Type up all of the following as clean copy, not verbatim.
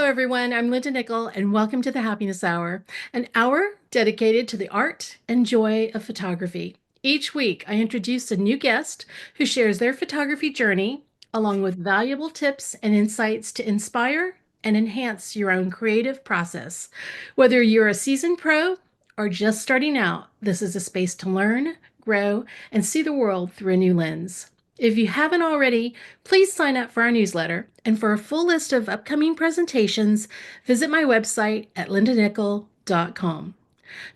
everyone. I'm Linda Nickell, and welcome to the Happiness Hour, an hour dedicated to the art and joy of photography. Each week, I introduce a new guest who shares their photography journey, along with valuable tips and insights to inspire and enhance your own creative process. Whether you're a seasoned pro or just starting out, this is a space to learn, grow, and see the world through a new lens. If you haven't already, please sign up for our newsletter. And for a full list of upcoming presentations, visit my website at lindanickell.com.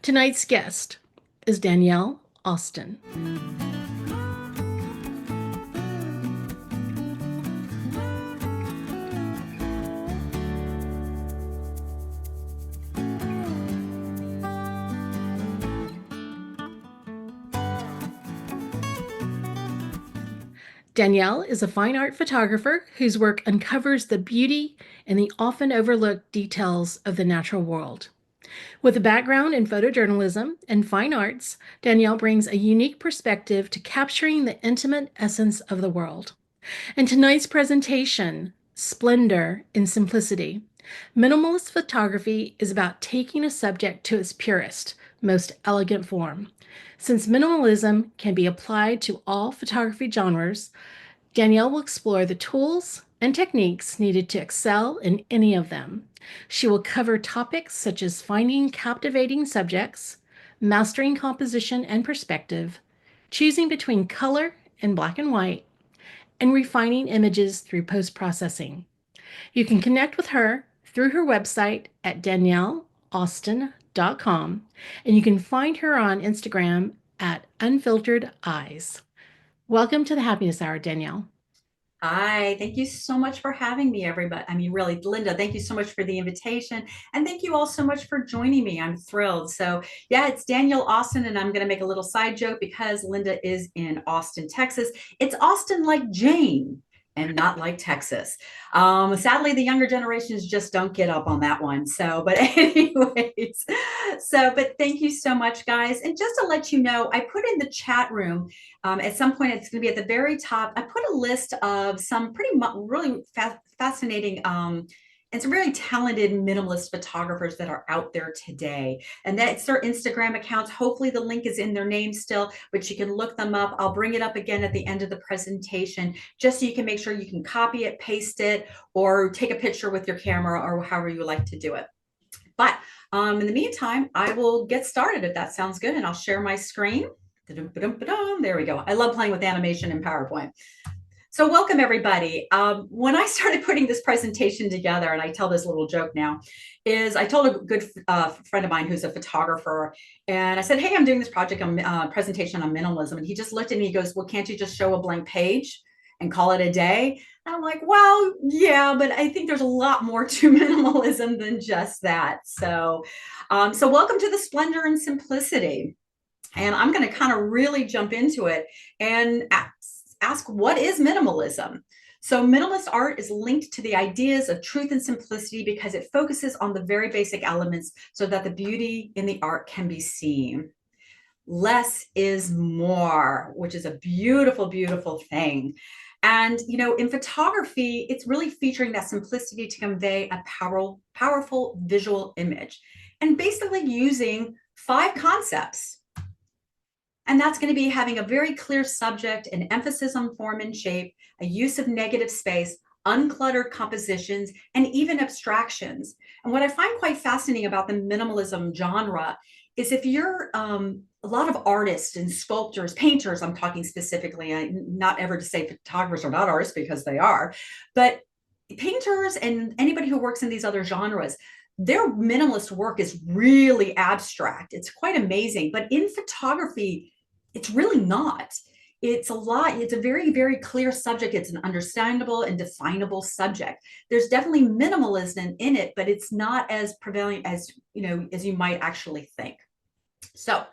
Tonight's guest is Danielle Austin. Danielle is a fine art photographer whose work uncovers the beauty and the often overlooked details of the natural world. With a background in photojournalism and fine arts, Danielle brings a unique perspective to capturing the intimate essence of the world. In tonight's presentation, Splendor in Simplicity, minimalist photography is about taking a subject to its purest, most elegant form. Since minimalism can be applied to all photography genres, Danielle will explore the tools and techniques needed to excel in any of them. She will cover topics such as finding captivating subjects, mastering composition and perspective, choosing between color and black and white, and refining images through post-processing. You can connect with her through her website at danielleaustin.com, and you can find her on Instagram at Unfiltered Eyes. Welcome to the Happiness Hour, Danielle. Hi, thank you so much for having me, everybody. I mean, really, Linda, thank you so much for the invitation. And thank you all so much for joining me. I'm thrilled. So, yeah, it's Danielle Austin, and I'm going to make a little side joke because Linda is in Austin, Texas. It's Austin like Jane and not like Texas. Sadly, the younger generations just don't get up on that one. So, but anyways, but thank you so much, guys. And just to let you know, I put in the chat room at some point, it's going to be at the very top. I put a list of some really fascinating and some really talented minimalist photographers that are out there today. And that's their Instagram accounts. Hopefully the link is in their name still, but you can look them up. I'll bring it up again at the end of the presentation, just so you can make sure you can copy it, paste it, or take a picture with your camera or however you like to do it. But in the meantime, I will get started if that sounds good, and I'll share my screen. There we go. I love playing with animation in PowerPoint. So welcome, everybody. When I started putting this presentation together, and I tell this little joke now, is I told a good friend of mine who's a photographer, and I said, hey, I'm doing this project on presentation on minimalism. And he just looked at me, he goes, well, can't you just show a blank page and call it a day? And I'm like, well, yeah, but I think there's a lot more to minimalism than just that. So welcome to the Splendor and Simplicity. And I'm going to kind of really jump into it and ask, what is minimalism? So minimalist art is linked to the ideas of truth and simplicity because it focuses on the very basic elements so that the beauty in the art can be seen. Less is more, which is a beautiful, beautiful thing. And, you know, in photography, it's really featuring that simplicity to convey a powerful visual image and basically using 5 concepts. And that's going to be having a very clear subject, an emphasis on form and shape, a use of negative space, uncluttered compositions, and even abstractions. And what I find quite fascinating about the minimalism genre is if you're a lot of artists and sculptors, painters, I'm talking specifically, not ever to say photographers are not artists because they are, but painters and anybody who works in these other genres, their minimalist work is really abstract. It's quite amazing. But in photography, it's really not. It's a very, very clear subject. It's an understandable and definable subject. There's definitely minimalism in it, but it's not as prevalent as, as you might actually think. So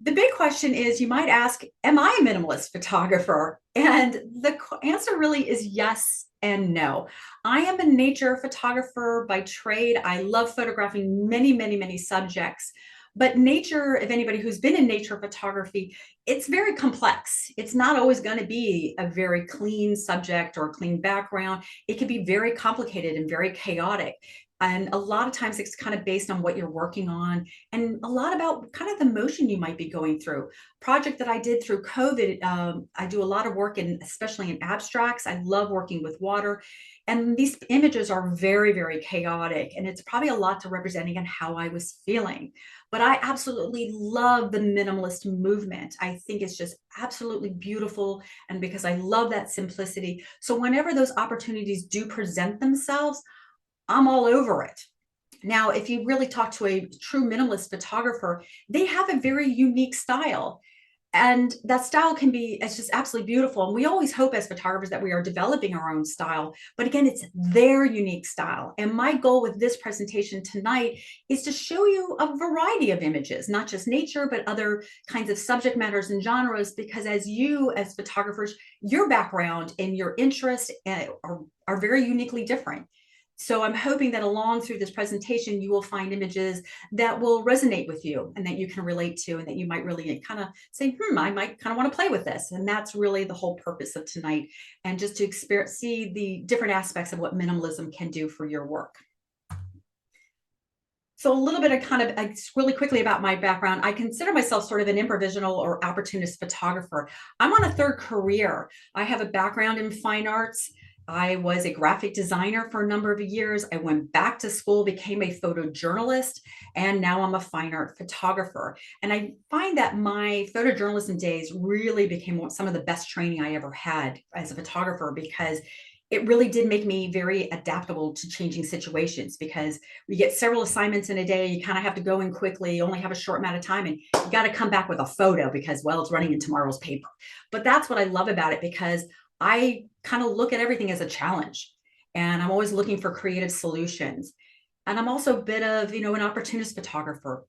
the big question is, you might ask, am I a minimalist photographer? And the answer really is yes and no. I am a nature photographer by trade. I love photographing many, many, many subjects. But nature, if anybody who's been in nature photography, it's very complex. It's not always going to be a very clean subject or a clean background. It can be very complicated and very chaotic. And a lot of times it's kind of based on what you're working on and a lot about kind of the motion you might be going through. Project that I did through COVID, I do a lot of work in, especially in abstracts. I love working with water. And these images are very, very chaotic. And it's probably a lot to represent again how I was feeling. But I absolutely love the minimalist movement. I think it's just absolutely beautiful. And because I love that simplicity. So whenever those opportunities do present themselves, I'm all over it. Now, if you really talk to a true minimalist photographer, they have a very unique style. And that style can be, it's just absolutely beautiful. And we always hope as photographers that we are developing our own style. But again, it's their unique style. And my goal with this presentation tonight is to show you a variety of images, not just nature, but other kinds of subject matters and genres, because as you, as photographers, your background and your interests are very uniquely different. So I'm hoping that along through this presentation, you will find images that will resonate with you and that you can relate to and that you might really kind of say, I might kind of want to play with this. And that's really the whole purpose of tonight. And just to experience, see the different aspects of what minimalism can do for your work. So a little bit of kind of really quickly about my background. I consider myself sort of an improvisational or opportunist photographer. I'm on a third career. I have a background in fine arts. I was a graphic designer for a number of years. I went back to school, became a photojournalist, and now I'm a fine art photographer. And I find that my photojournalism days really became some of the best training I ever had as a photographer, because it really did make me very adaptable to changing situations, because we get several assignments in a day. You kind of have to go in quickly, you only have a short amount of time, and you got to come back with a photo because, well, it's running in tomorrow's paper. But that's what I love about it, because I kind of look at everything as a challenge, and I'm always looking for creative solutions. And I'm also a bit of, an opportunist photographer.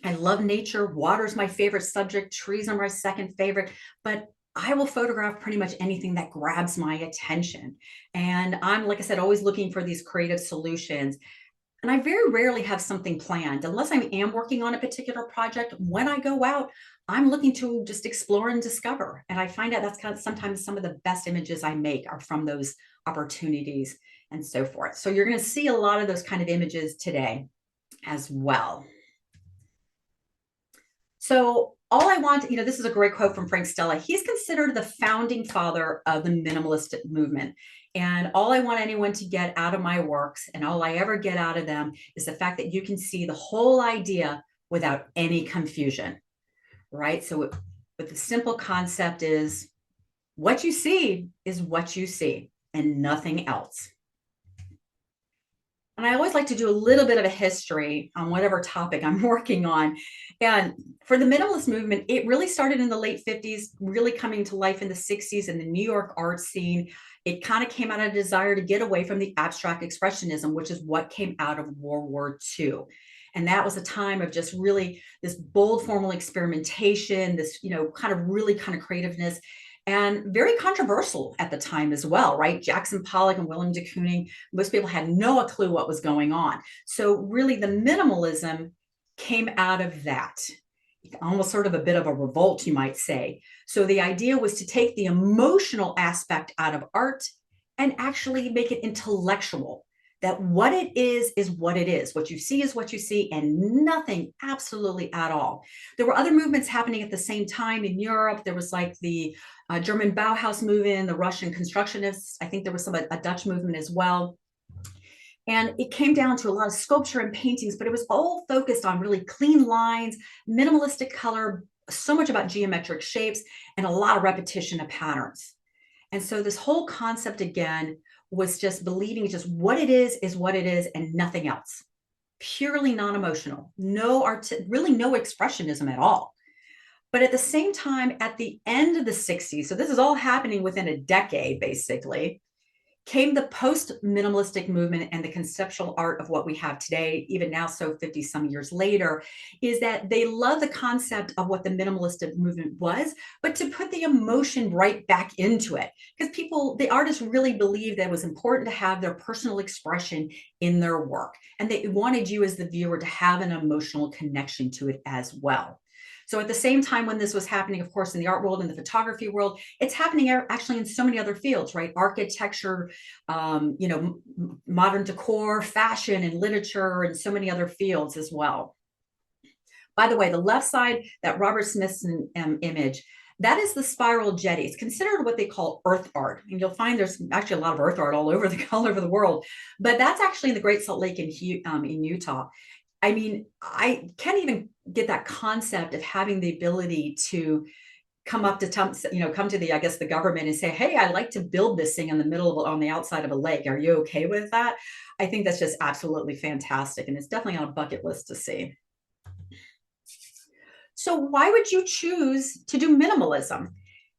I love nature. Water's my favorite subject. Trees are my second favorite, but I will photograph pretty much anything that grabs my attention. And I'm, like I said, always looking for these creative solutions. And I very rarely have something planned unless I am working on a particular project. When I go out, I'm looking to just explore and discover. And I find out that's kind of sometimes some of the best images I make are from those opportunities and so forth. So you're going to see a lot of those kind of images today as well. So all I want, this is a great quote from Frank Stella. He's considered the founding father of the minimalistic movement. And all I want anyone to get out of my works, and all I ever get out of them, is the fact that you can see the whole idea without any confusion, right? So the simple concept is what you see is what you see and nothing else. And I always like to do a little bit of a history on whatever topic I'm working on. And for the minimalist movement, it really started in the late 50s, really coming to life in the 60s in the New York art scene. It kind of came out of a desire to get away from the abstract expressionism, which is what came out of World War II. And that was a time of just really this bold formal experimentation, this, kind of really kind of creativeness, and very controversial at the time as well, right? Jackson Pollock and Willem de Kooning, most people had no clue what was going on. So really the minimalism came out of that, almost sort of a bit of a revolt, you might say. So the idea was to take the emotional aspect out of art and actually make it intellectual, that what it is what it is. What you see is what you see, and nothing absolutely at all. There were other movements happening at the same time in Europe. There was like the German Bauhaus movement, the Russian constructionists. I think there was a Dutch movement as well. And it came down to a lot of sculpture and paintings, but it was all focused on really clean lines, minimalistic color, so much about geometric shapes, and a lot of repetition of patterns. And so this whole concept again was just believing just what it is what it is and nothing else. Purely non-emotional, no art, really no expressionism at all. But at the same time, at the end of the 60s, so this is all happening within a decade, basically, came the post-minimalistic movement and the conceptual art of what we have today, even now, so 50 some years later, is that they love the concept of what the minimalistic movement was, but to put the emotion right back into it. Because people, the artists really believed that it was important to have their personal expression in their work. And they wanted you as the viewer to have an emotional connection to it as well. So at the same time, when this was happening, of course, in the art world and the photography world, it's happening actually in so many other fields, right? Architecture, modern decor, fashion, and literature, and so many other fields as well. By the way, the left side, that Robert Smithson image, that is the spiral jetty. It's considered what they call earth art. And you'll find there's actually a lot of earth art all over the world. But that's actually in the Great Salt Lake in Utah. I mean, I can't even get that concept of having the ability to come up to come to the, I guess, the government and say, hey, I'd like to build this thing in the middle of, on the outside of a lake. Are you okay with that? I think that's just absolutely fantastic. And it's definitely on a bucket list to see. So why would you choose to do minimalism?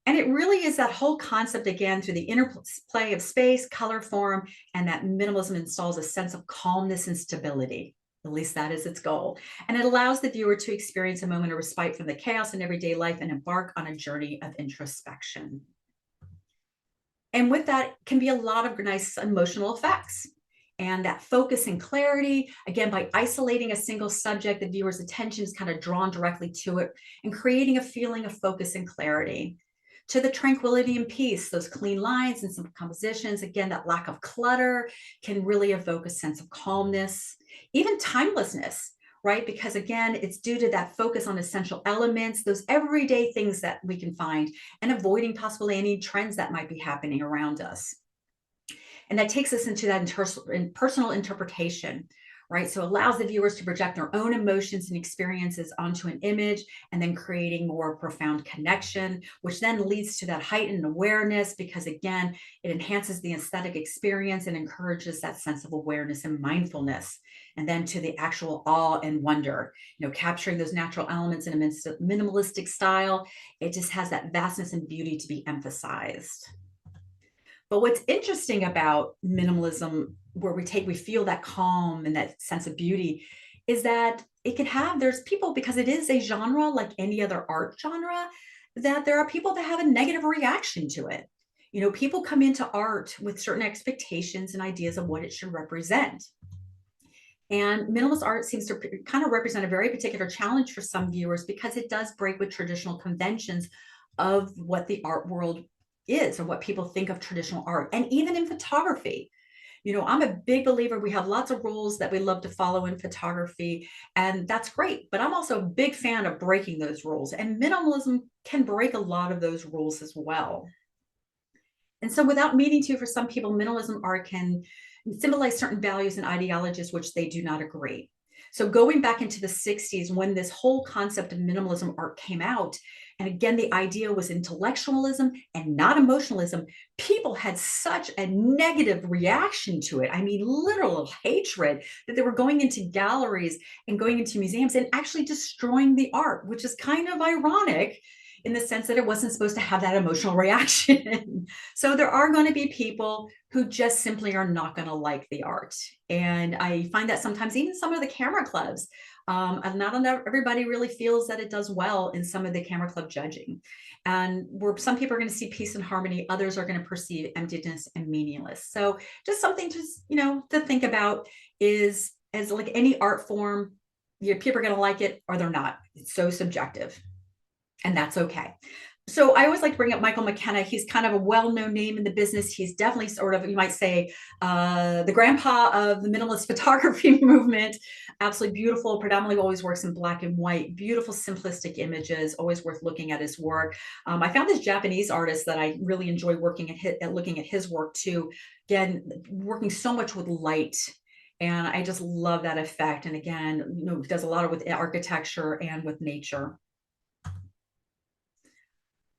And it really is that whole concept, again, through the interplay of space, color, form, and that minimalism installs a sense of calmness and stability. At least that is its goal. And it allows the viewer to experience a moment of respite from the chaos in everyday life and embark on a journey of introspection. And with that can be a lot of nice emotional effects. And that focus and clarity, again, by isolating a single subject, the viewer's attention is kind of drawn directly to it and creating a feeling of focus and clarity. To the tranquility and peace, those clean lines and some compositions, again, that lack of clutter can really evoke a sense of calmness, even timelessness, right? Because again, it's due to that focus on essential elements, those everyday things that we can find, and avoiding possibly any trends that might be happening around us. And that takes us into that personal interpretation, right? So it allows the viewers to project their own emotions and experiences onto an image and then creating more profound connection, which then leads to that heightened awareness because, again, it enhances the aesthetic experience and encourages that sense of awareness and mindfulness. And then to the actual awe and wonder, capturing those natural elements in a minimalistic style, it just has that vastness and beauty to be emphasized. But what's interesting about minimalism, where we feel that calm and that sense of beauty, is that there's people, because it is a genre like any other art genre, that there are people that have a negative reaction to it. People come into art with certain expectations and ideas of what it should represent. And minimalist art seems to kind of represent a very particular challenge for some viewers because it does break with traditional conventions of what the art world is or what people think of traditional art. And even in photography, I'm a big believer. We have lots of rules that we love to follow in photography, and that's great. But I'm also a big fan of breaking those rules, and minimalism can break a lot of those rules as well. And so, without meaning to, for some people, minimalism art can symbolize certain values and ideologies which they do not agree. So going back into the 60s, when this whole concept of minimalism art came out, and again, the idea was intellectualism and not emotionalism, people had such a negative reaction to it. I mean, literal hatred, that they were going into galleries and going into museums and actually destroying the art, which is kind of ironic in the sense that it wasn't supposed to have that emotional reaction. So there are going to be people who just simply are not going to like the art. And I find that sometimes even some of the camera clubs, not everybody really feels that it does well in some of the camera club judging. And where some people are going to see peace and harmony, others are going to perceive emptiness and meaningless. So just something to think about is, as like any art form, people are going to like it or they're not. It's so subjective. And that's okay. So I always like to bring up Michael McKenna. He's kind of a well-known name in the business. He's definitely sort of, you might say, the grandpa of the minimalist photography movement. Absolutely beautiful, predominantly always works in black and white, beautiful, simplistic images, always worth looking at his work. I found this Japanese artist that I really enjoy looking at his work too. Again, working so much with light. And I just love that effect. And again, does a lot with architecture and with nature.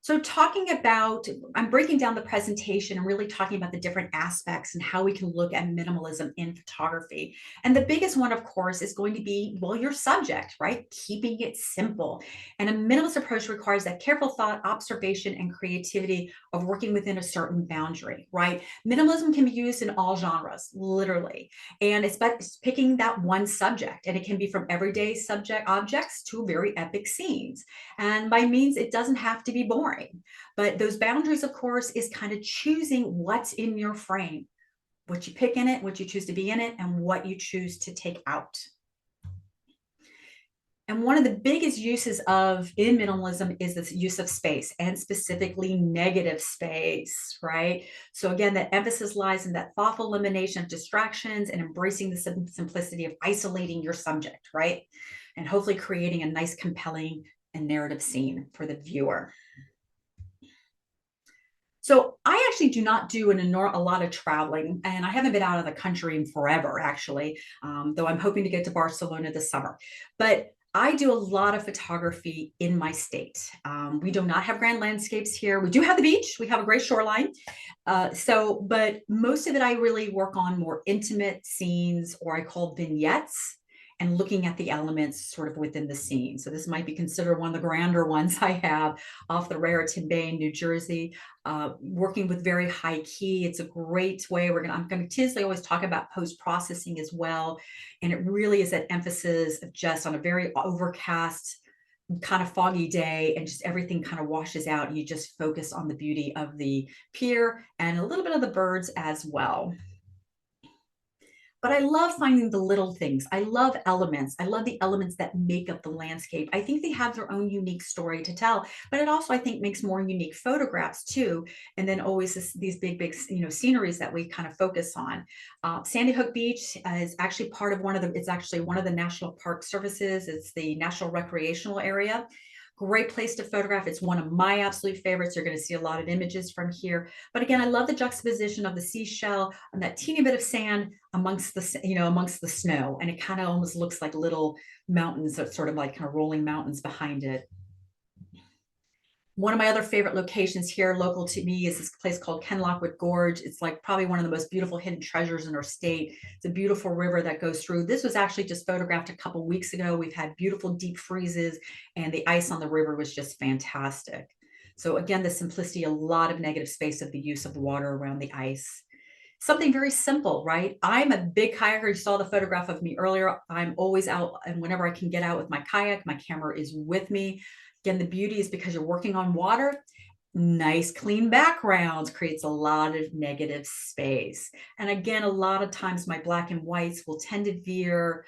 So, talking about, I'm breaking down the presentation and really talking about the different aspects and how we can look at minimalism in photography. And the biggest one, of course, is going to be, well, your subject, right? Keeping it simple. And a minimalist approach requires that careful thought, observation, and creativity of working within a certain boundary, right? Minimalism can be used in all genres, literally. And it's about picking that one subject. And it can be from everyday subject objects to very epic scenes. And by means, it doesn't have to be boring. But those boundaries, of course, is kind of choosing what's in your frame, what you pick in it, what you choose to be in it, and what you choose to take out. And one of the biggest uses of in minimalism is this use of space, and specifically negative space, right? So again, that emphasis lies in that thoughtful elimination of distractions and embracing the simplicity of isolating your subject, right? And hopefully creating a nice, compelling and narrative scene for the viewer. So I actually do not do a lot of traveling, and I haven't been out of the country in forever, actually, though I'm hoping to get to Barcelona this summer. But I do a lot of photography in my state. We do not have grand landscapes here. We do have the beach. We have a great shoreline. But most of it, I really work on more intimate scenes, or I call vignettes, and looking at the elements sort of within the scene. So this might be considered one of the grander ones I have off the Raritan Bay in New Jersey, working with very high key. It's a great way. I'm going to continuously always talk about post-processing as well. And it really is that emphasis of just on a very overcast, kind of foggy day, and just everything kind of washes out. You just focus on the beauty of the pier and a little bit of the birds as well. But I love finding the little things. I love elements. I love the elements that make up the landscape. I think they have their own unique story to tell, but it also, I think, makes more unique photographs too. And then always these big, sceneries that we kind of focus on. Sandy Hook Beach is actually it's actually one of the National Park Services. It's the National Recreational Area. Great place to photograph. It's one of my absolute favorites. You're going to see a lot of images from here. But again, I love the juxtaposition of the seashell and that teeny bit of sand amongst the snow. And it kind of almost looks like little mountains, sort of like kind of rolling mountains behind it. One of my other favorite locations here local to me is this place called Kenlockwood Gorge. It's like probably one of the most beautiful hidden treasures in our state. It's a beautiful river that goes through. This was actually just photographed a couple weeks ago. We've had beautiful deep freezes, and the ice on the river was just fantastic. So again, the simplicity, a lot of negative space of the use of water around the ice. Something very simple, right? I'm a big kayaker. You saw the photograph of me earlier. I'm always out, and whenever I can get out with my kayak, my camera is with me. Again, the beauty is because you're working on water, nice clean backgrounds creates a lot of negative space. And again, a lot of times my black and whites will tend to veer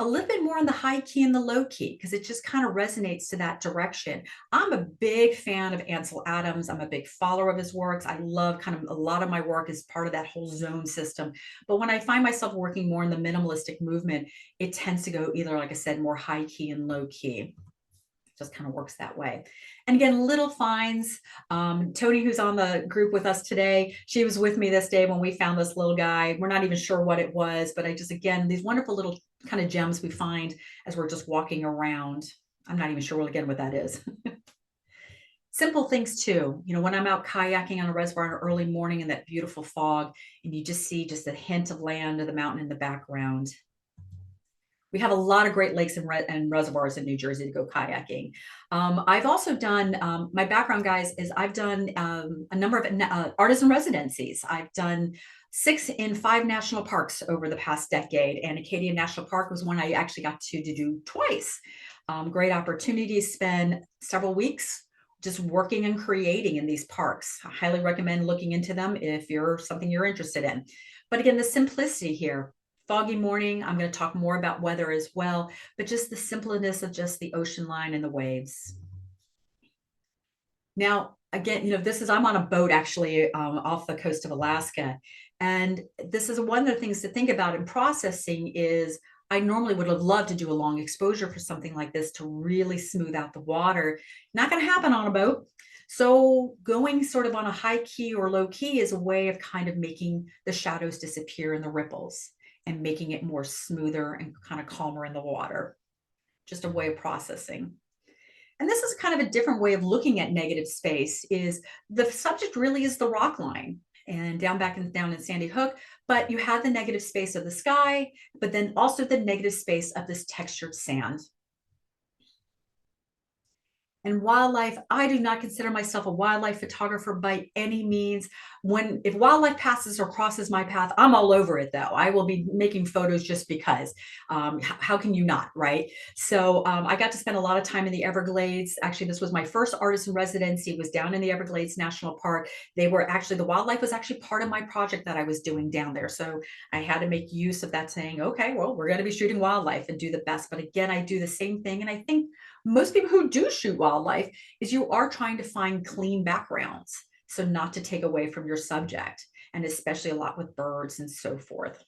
a little bit more on the high key and the low key because it just kind of resonates to that direction. I'm a big fan of Ansel Adams. I'm a big follower of his works. I love kind of a lot of my work is part of that whole zone system. But when I find myself working more in the minimalistic movement, it tends to go either, like I said, more high key and low key. Just kind of works that way. And again, little finds. Tony, who's on the group with us today, she was with me this day when we found this little guy. We're not even sure what it was, but again, these wonderful little kind of gems we find as we're just walking around. I'm not even sure again what that is. Simple things too. When I'm out kayaking on a reservoir in an early morning in that beautiful fog, and you just see just a hint of land or the mountain in the background. We have a lot of great lakes and reservoirs in New Jersey to go kayaking. I've also done, my background, guys, is I've done a number of artisan residencies. I've done 6 in 5 national parks over the past decade, and Acadia National Park was one I actually got to do twice. Great opportunity to spend several weeks just working and creating in these parks. I highly recommend looking into them if you're something you're interested in. But again, the simplicity here. Foggy morning. I'm going to talk more about weather as well, but just the simpleness of just the ocean line and the waves. Now, again, I'm on a boat actually off the coast of Alaska. And this is one of the things to think about in processing is I normally would have loved to do a long exposure for something like this to really smooth out the water. Not going to happen on a boat. So going sort of on a high key or low key is a way of kind of making the shadows disappear in the ripples and making it more smoother and kind of calmer in the water. Just a way of processing. And this is kind of a different way of looking at negative space is the subject really is the rock line and down in Sandy Hook, but you have the negative space of the sky, but then also the negative space of this textured sand. And wildlife, I do not consider myself a wildlife photographer by any means. If wildlife passes or crosses my path, I'm all over it though. I will be making photos just because. How can you not, right? So I got to spend a lot of time in the Everglades. Actually, this was my first artist in residency. It was down in the Everglades National Park. The wildlife was actually part of my project that I was doing down there. So I had to make use of that, saying, okay, well, we're going to be shooting wildlife and do the best. But again, I do the same thing. And I think most people who do shoot wildlife is you are trying to find clean backgrounds. So not to take away from your subject, and especially a lot with birds and so forth.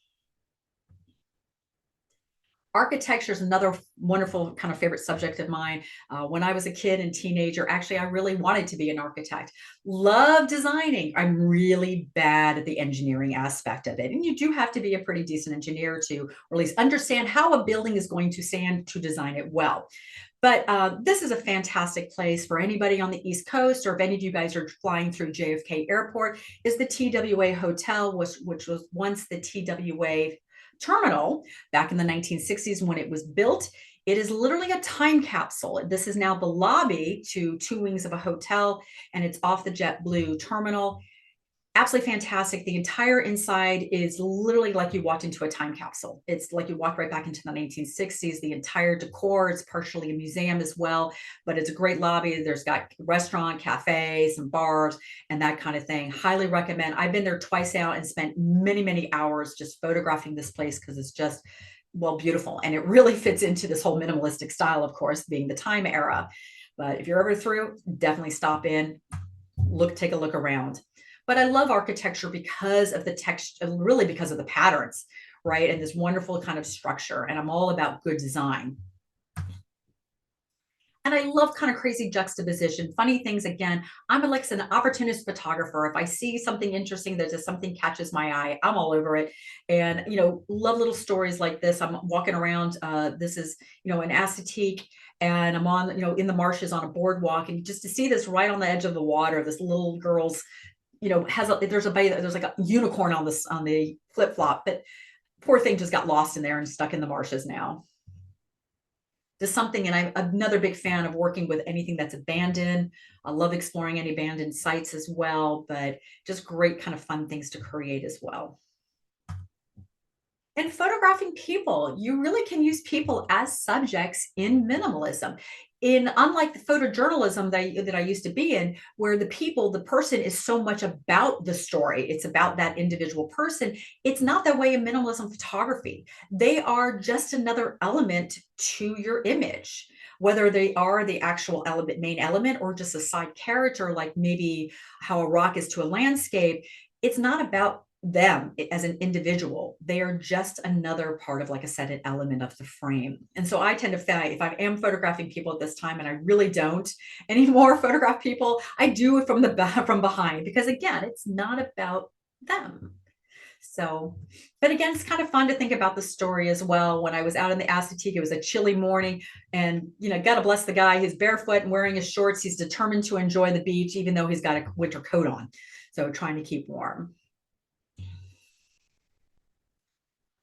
Architecture is another wonderful kind of favorite subject of mine. When I was a kid and teenager, actually, I really wanted to be an architect. Love designing. I'm really bad at the engineering aspect of it. And you do have to be a pretty decent engineer to, or at least understand how a building is going to stand to design it well. But this is a fantastic place for anybody on the East Coast, or if any of you guys are flying through JFK Airport, is the TWA Hotel, which was once the TWA terminal back in the 1960s when it was built. It is literally a time capsule. This is now the lobby to two wings of a hotel, and it's off the JetBlue terminal. Absolutely fantastic. The entire inside is literally like you walked into a time capsule. It's like you walked right back into the 1960s. The entire decor is partially a museum as well, but it's a great lobby. There's got restaurant, cafe, some bars, and that kind of thing. Highly recommend. I've been there twice now and spent many, many hours just photographing this place because it's just, well, beautiful. And it really fits into this whole minimalistic style, of course, being the time era. But if you're ever through, definitely stop in, take a look around. But I love architecture because of the text, really because of the patterns, right? And this wonderful kind of structure. And I'm all about good design. And I love kind of crazy juxtaposition, funny things. Again, I'm like an opportunist photographer. If I see something interesting that just something catches my eye, I'm all over it. And, love little stories like this. I'm walking around. This is, an acetique, and I'm on, in the marshes on a boardwalk. And just to see this right on the edge of the water, this little girl's there's like a unicorn on the flip flop, but poor thing just got lost in there and stuck in the marshes now. Just something, and I'm another big fan of working with anything that's abandoned. I love exploring any abandoned sites as well, but just great kind of fun things to create as well. And photographing people, you really can use people as subjects in minimalism. Unlike the photojournalism that I used to be in, where the person is so much about the story, it's about that individual person. It's not that way in minimalism photography. They are just another element to your image, whether they are the actual main element, or just a side character, like maybe how a rock is to a landscape. It's not about them as an individual. They are just another part of, like I said, an element of the frame. And so I tend to find, if I am photographing people at this time, and I really don't anymore photograph people, I do it from behind, because again, it's not about them. So, but again, it's kind of fun to think about the story as well. When I was out in the acetique, it was a chilly morning, and gotta bless the guy. He's barefoot and wearing his shorts. He's determined to enjoy the beach, even though he's got a winter coat on. So trying to keep warm.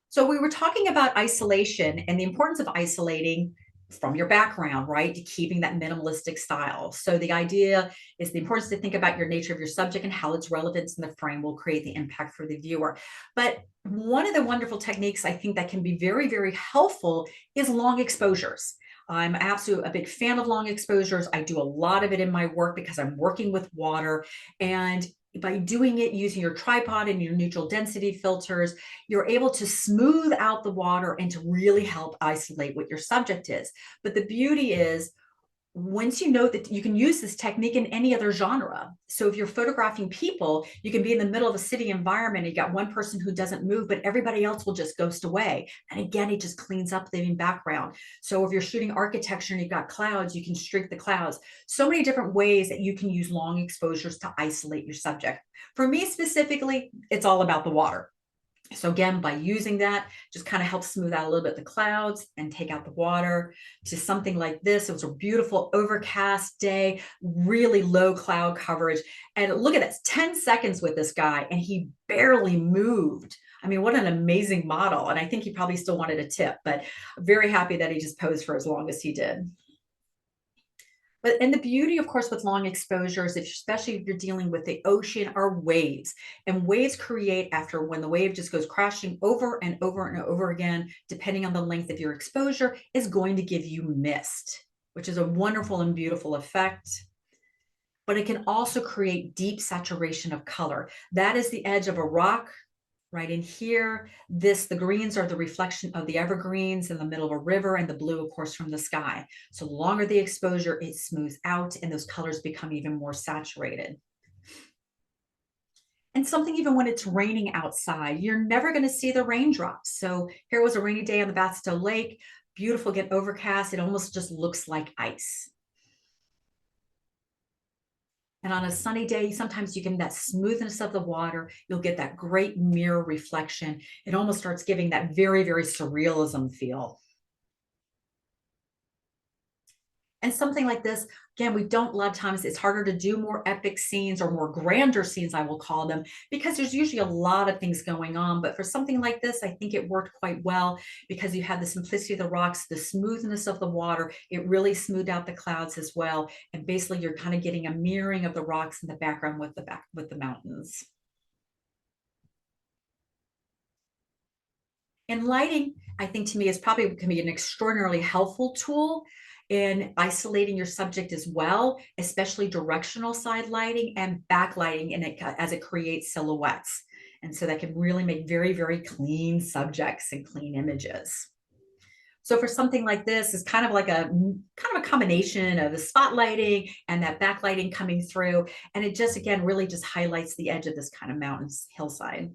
So we were talking about isolation and the importance of isolating from your background, right? To keeping that minimalistic style. So the idea is the importance to think about your nature of your subject and how its relevance in the frame will create the impact for the viewer. But one of the wonderful techniques I think that can be very, very helpful is long exposures. I'm absolutely a big fan of long exposures. I do a lot of it in my work because I'm working with water, and by doing it using your tripod and your neutral density filters, you're able to smooth out the water and to really help isolate what your subject is. But the beauty is, once you know that you can use this technique in any other genre. So if you're photographing people, you can be in the middle of a city environment. You got one person who doesn't move, but everybody else will just ghost away. And again, it just cleans up the background. So if you're shooting architecture and you've got clouds, you can streak the clouds. So many different ways that you can use long exposures to isolate your subject. For me specifically, it's all about the water. So again, by using that, just kind of helps smooth out a little bit the clouds and take out the water to something like this. It was a beautiful overcast day, really low cloud coverage. And look at this, 10 seconds with this guy, and he barely moved. I mean, what an amazing model. And I think he probably still wanted a tip, but very happy that he just posed for as long as he did. But and the beauty, of course, with long exposures, especially if you're dealing with the ocean, are waves. And waves create after when the wave just goes crashing over and over and over again, depending on the length of your exposure, is going to give you mist, which is a wonderful and beautiful effect. But it can also create deep saturation of color. That is the edge of a rock right in here. The greens are the reflection of the evergreens in the middle of a river, and the blue, of course, from the sky. So the longer the exposure, it smooths out and those colors become even more saturated. And something even when it's raining outside, you're never going to see the raindrops. So here was a rainy day on the Bathstow Lake, beautiful, get overcast. It almost just looks like ice. And on a sunny day, sometimes you get that smoothness of the water. You'll get that great mirror reflection. It almost starts giving that very, very surrealism feel. And something like this, again, we don't, a lot of times it's harder to do more epic scenes or more grander scenes, I will call them, because there's usually a lot of things going on. But for something like this, I think it worked quite well because you have the simplicity of the rocks, the smoothness of the water. It really smoothed out the clouds as well. And basically you're kind of getting a mirroring of the rocks in the background with the mountains. And lighting, I think to me, is probably can be an extraordinarily helpful tool in isolating your subject as well, especially directional side lighting and backlighting in it as it creates silhouettes. And so that can really make very, very clean subjects and clean images. So for something like this, it's kind of like a combination of the spotlighting and that backlighting coming through. And it just, again, really just highlights the edge of this kind of mountain hillside.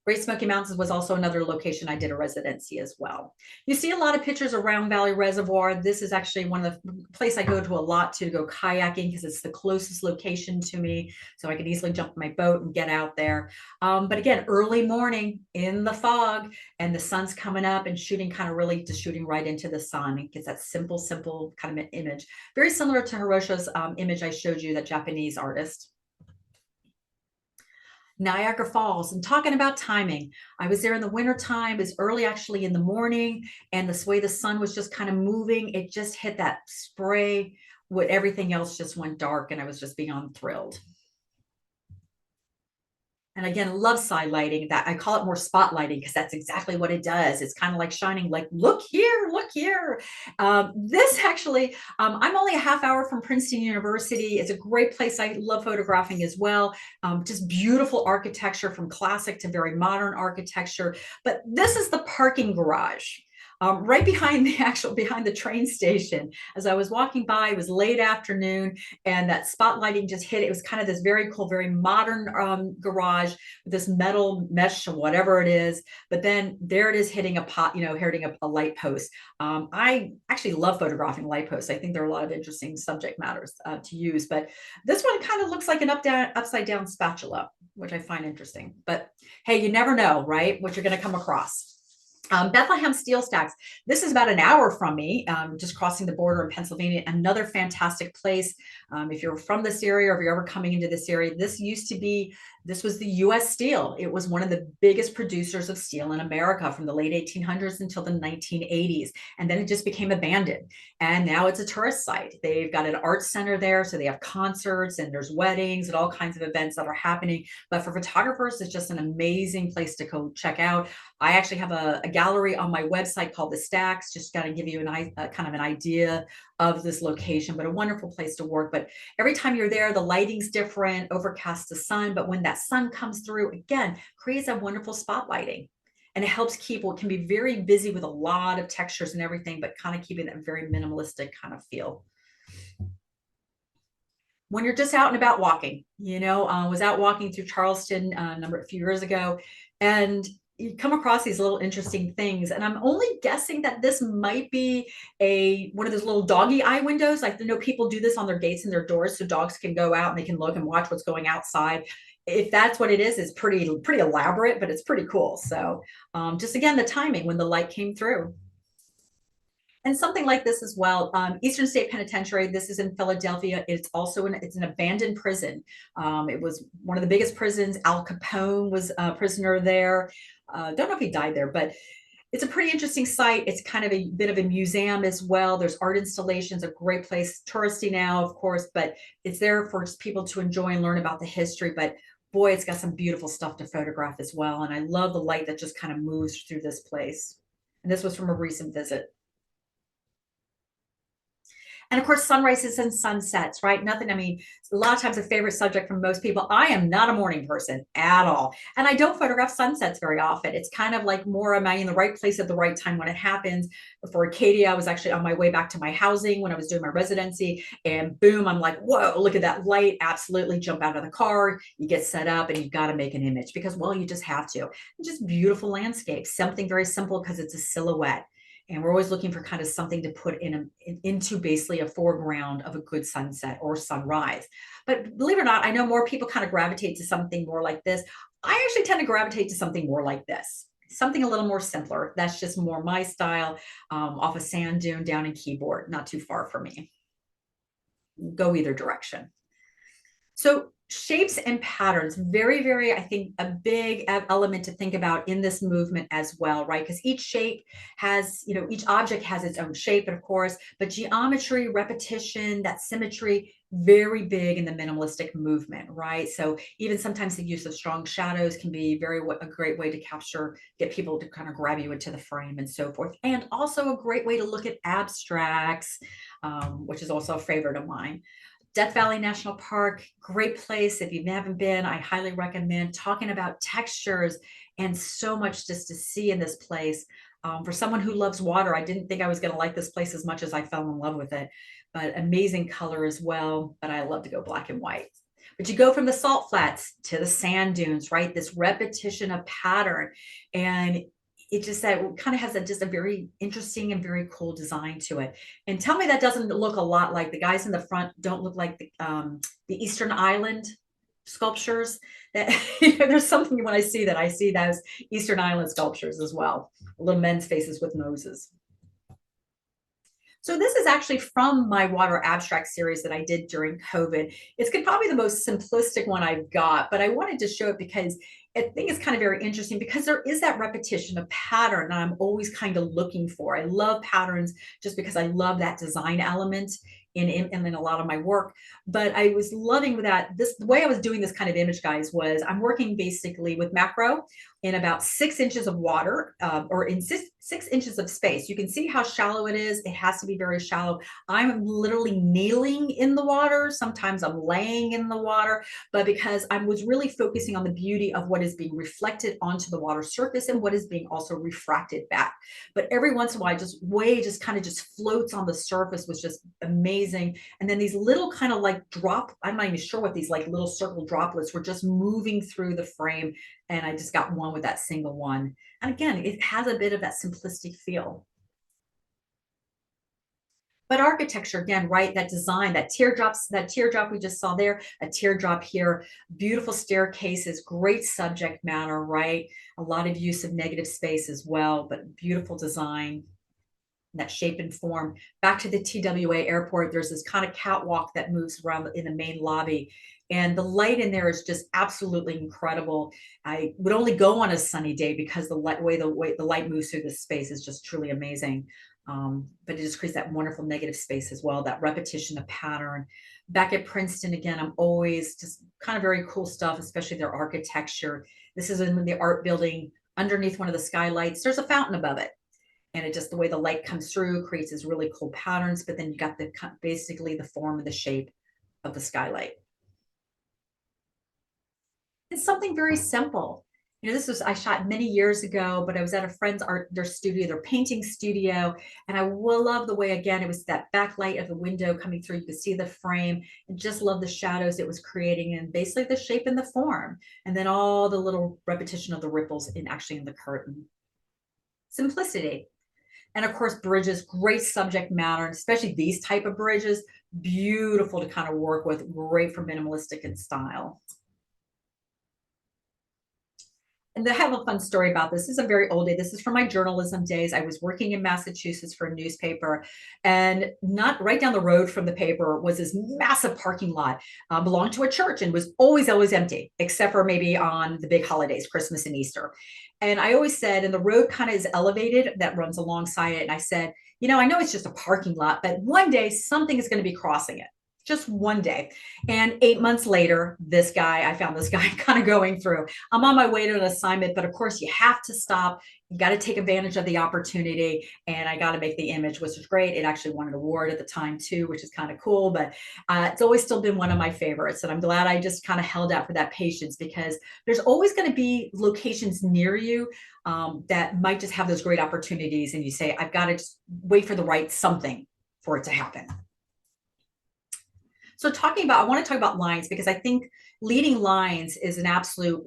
Great Smoky Mountains was also another location I did a residency as well. You see a lot of pictures around Valley Reservoir. This is actually one of the place I go to a lot to go kayaking because it's the closest location to me. So I can easily jump in my boat and get out there. But again, early morning in the fog and the sun's coming up and shooting kind of really just shooting right into the sun. It gets that simple, simple kind of image. Very similar to Hiroshi's image I showed you, that Japanese artist. Niagara Falls, and talking about timing. I was there in the wintertime. It was early actually in the morning, and the way the sun was just kind of moving, it just hit that spray. What everything else just went dark, and I was just beyond thrilled. And again, love side lighting. That I call it more spotlighting because that's exactly what it does. It's kind of like shining, like, look here, look here. This actually, I'm only a half hour from Princeton University. It's a great place. I love photographing as well. Just beautiful architecture from classic to very modern architecture. But this is the parking garage. Right behind the train station. As I was walking by, it was late afternoon, and that spotlighting just hit. It was kind of this very cool, very modern garage with this metal mesh or whatever it is. But then there it is hitting a pot, hitting a light post. I actually love photographing light posts. I think there are a lot of interesting subject matters to use. But this one kind of looks like an upside down spatula, which I find interesting. But hey, you never know, right? What you're going to come across. Bethlehem Steel Stacks. This is about an hour from me, just crossing the border in Pennsylvania. Another fantastic place. If you're from this area or if you're ever coming into this area, this was the U.S. Steel. It was one of the biggest producers of steel in America from the late 1800s until the 1980s. And then it just became abandoned. And now it's a tourist site. They've got an art center there. So they have concerts and there's weddings and all kinds of events that are happening. But for photographers, it's just an amazing place to go check out. I actually have a gallery on my website called The Stacks, just got to give you kind of an idea of this location, but a wonderful place to work. But every time you're there, the lighting's different, overcast the sun. But when that sun comes through, again, creates that wonderful spotlighting. And it helps keep what can be very busy with a lot of textures and everything, but kind of keeping that very minimalistic kind of feel. When you're just out and about walking, was out walking through Charleston a few years ago, and you come across these little interesting things. And I'm only guessing that this might be one of those little doggy eye windows. Like, people do this on their gates and their doors so dogs can go out and they can look and watch what's going outside. if that's what it is, it's pretty elaborate, but it's pretty cool. So just again, the timing when the light came through. And something like this as well. Eastern State Penitentiary. This is in Philadelphia. It's an abandoned prison. It was one of the biggest prisons. Al Capone was a prisoner there. Don't know if he died there, but it's a pretty interesting site. It's kind of a bit of a museum as well. There's art installations, a great place, touristy now, of course, but it's there for people to enjoy and learn about the history. But boy, it's got some beautiful stuff to photograph as well. And I love the light that just kind of moves through this place. And this was from a recent visit. And of course, sunrises and sunsets, right? Nothing, I mean, a lot of times a favorite subject from most people. I am not a morning person at all. And I don't photograph sunsets very often. It's kind of like more, am I in the right place at the right time when it happens? For Acadia, I was actually on my way back to my housing when I was doing my residency. And boom, I'm like, whoa, look at that light. Absolutely jump out of the car. You get set up and you've got to make an image because, well, you just have to. And just beautiful landscapes, something very simple because it's a silhouette. And we're always looking for kind of something to put into basically a foreground of a good sunset or sunrise. But believe it or not, I know more people kind of gravitate to something more like this. I actually tend to gravitate to something more like this, something a little more simpler. That's just more my style, off a sand dune down in Keyboard, not too far from me. Go either direction. So shapes and patterns, very, very, I think, a big element to think about in this movement as well, right? Because each shape has, each object has its own shape, of course, but geometry, repetition, that symmetry, very big in the minimalistic movement, right? So even sometimes the use of strong shadows can be a great way to get people to kind of grab you into the frame and so forth. And also a great way to look at abstracts, which is also a favorite of mine. Death Valley National Park, great place. If you haven't been, I highly recommend talking about textures and so much just to see in this place. For someone who loves water, I didn't think I was going to like this place as much as I fell in love with it, but amazing color as well. But I love to go black and white. But you go from the salt flats to the sand dunes, right? This repetition of pattern. And it just that kind of has just a very interesting and very cool design to it. And tell me that doesn't look a lot like the guys in the front don't look like the Eastern Island sculptures. That there's something when I see that, I see those Eastern Island sculptures as well, little men's faces with noses. So this is actually from my water abstract series that I did during COVID. It's probably the most simplistic one I've got, but I wanted to show it because I think it's kind of very interesting because there is that repetition of pattern that I'm always kind of looking for. I love patterns just because I love that design element in a lot of my work. But I was loving that the way I was doing this kind of image, guys, was I'm working basically with macro in about 6 inches of water, or in 6 inches of space. You can see how shallow it is. It has to be very shallow. I'm literally kneeling in the water. Sometimes I'm laying in the water, but because I was really focusing on the beauty of what is being reflected onto the water surface and what is being also refracted back. But every once in a while, just kind of floats on the surface, was just amazing. And then these little kind of like I'm not even sure what these like little circle droplets were just moving through the frame. And I just got one with that single one. And again, it has a bit of that simplistic feel. But architecture, again, right? That design, that teardrop we just saw there, a teardrop here, beautiful staircases, great subject matter, right? A lot of use of negative space as well, but beautiful design, that shape and form. Back to the TWA airport, there's this kind of catwalk that moves around in the main lobby. And the light in there is just absolutely incredible. I would only go on a sunny day because the way the light moves through this space is just truly amazing. But it just creates that wonderful negative space as well, that repetition of pattern. Back at Princeton, again, I'm always just kind of very cool stuff, especially their architecture. This is in the art building underneath one of the skylights. There's a fountain above it. And it just, the way the light comes through creates these really cool patterns, but then you got basically the form and the shape of the skylight. It's something very simple. I shot many years ago, but I was at a friend's their studio, their painting studio. And I will love the way, again, it was that backlight of the window coming through. You could see the frame and just love the shadows it was creating and basically the shape and the form. And then all the little repetition of the ripples in the curtain. Simplicity. And of course, bridges, great subject matter, especially these type of bridges, beautiful to kind of work with, great for minimalistic in style. And I have a fun story about this. This is a very old day. This is from my journalism days. I was working in Massachusetts for a newspaper, and not right down the road from the paper was this massive parking lot, belonged to a church and was always empty, except for maybe on the big holidays, Christmas and Easter. And I always said, and the road kind of is elevated that runs alongside it. And I said, I know it's just a parking lot, but one day something is going to be crossing it. Just one day. And 8 months later, I found this guy kind of going through. I'm on my way to an assignment, but of course, you have to stop. You got to take advantage of the opportunity. And I got to make the image, which was great. It actually won an award at the time, too, which is kind of cool. But it's always still been one of my favorites. And I'm glad I just kind of held out for that patience, because there's always going to be locations near you that might just have those great opportunities. And you say, I've got to just wait for the right something for it to happen. So I want to talk about lines, because I think leading lines is an absolute,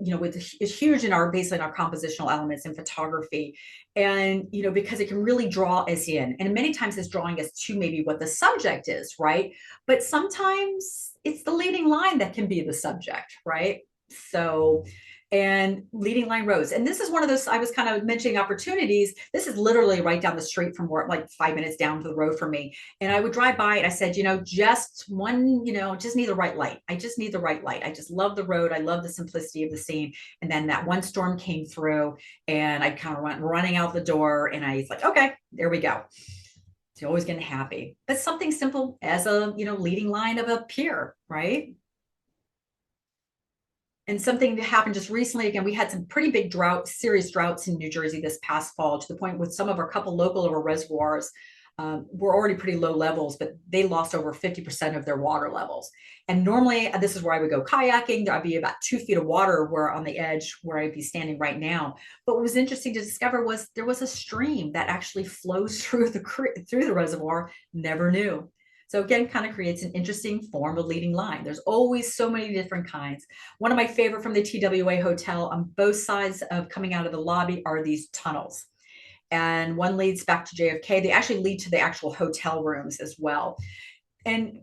is huge in basically in our compositional elements in photography. And, because it can really draw us in. And many times it's drawing us to maybe what the subject is, right? But sometimes it's the leading line that can be the subject, right? So, and leading line rows. And this is one of those, I was kind of mentioning opportunities. This is literally right down the street from work, like 5 minutes down the road from me. And I would drive by and I said, just need the right light. I just need the right light. I just love the road. I love the simplicity of the scene. And then that one storm came through and I kind of went running out the door, and I was like, okay, there we go. So always getting happy. But something simple as a, leading line of a pier, right? And something that happened just recently, again, we had some pretty big serious droughts in New Jersey this past fall, to the point with some of our couple local of our reservoirs were already pretty low levels, but they lost over 50% of their water levels. And normally, this is where I would go kayaking. There'd be about 2 feet of water where on the edge where I'd be standing right now. But what was interesting to discover was there was a stream that actually flows through the reservoir. Never knew. So again, kind of creates an interesting form of leading line. There's always so many different kinds. One of my favorite from the TWA hotel, on both sides of coming out of the lobby, are these tunnels. And one leads back to JFK. They actually lead to the actual hotel rooms as well. And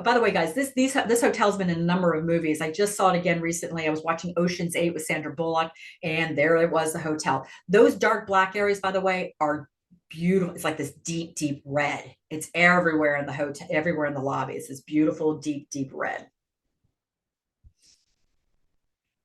by the way, guys, this hotel's been in a number of movies. I just saw it again recently. I was watching Ocean's 8 with Sandra Bullock, and there it was, the hotel. Those dark black areas, by the way, are beautiful. It's like this deep red. It's everywhere in the hotel, everywhere in the lobby. It's this beautiful, deep red.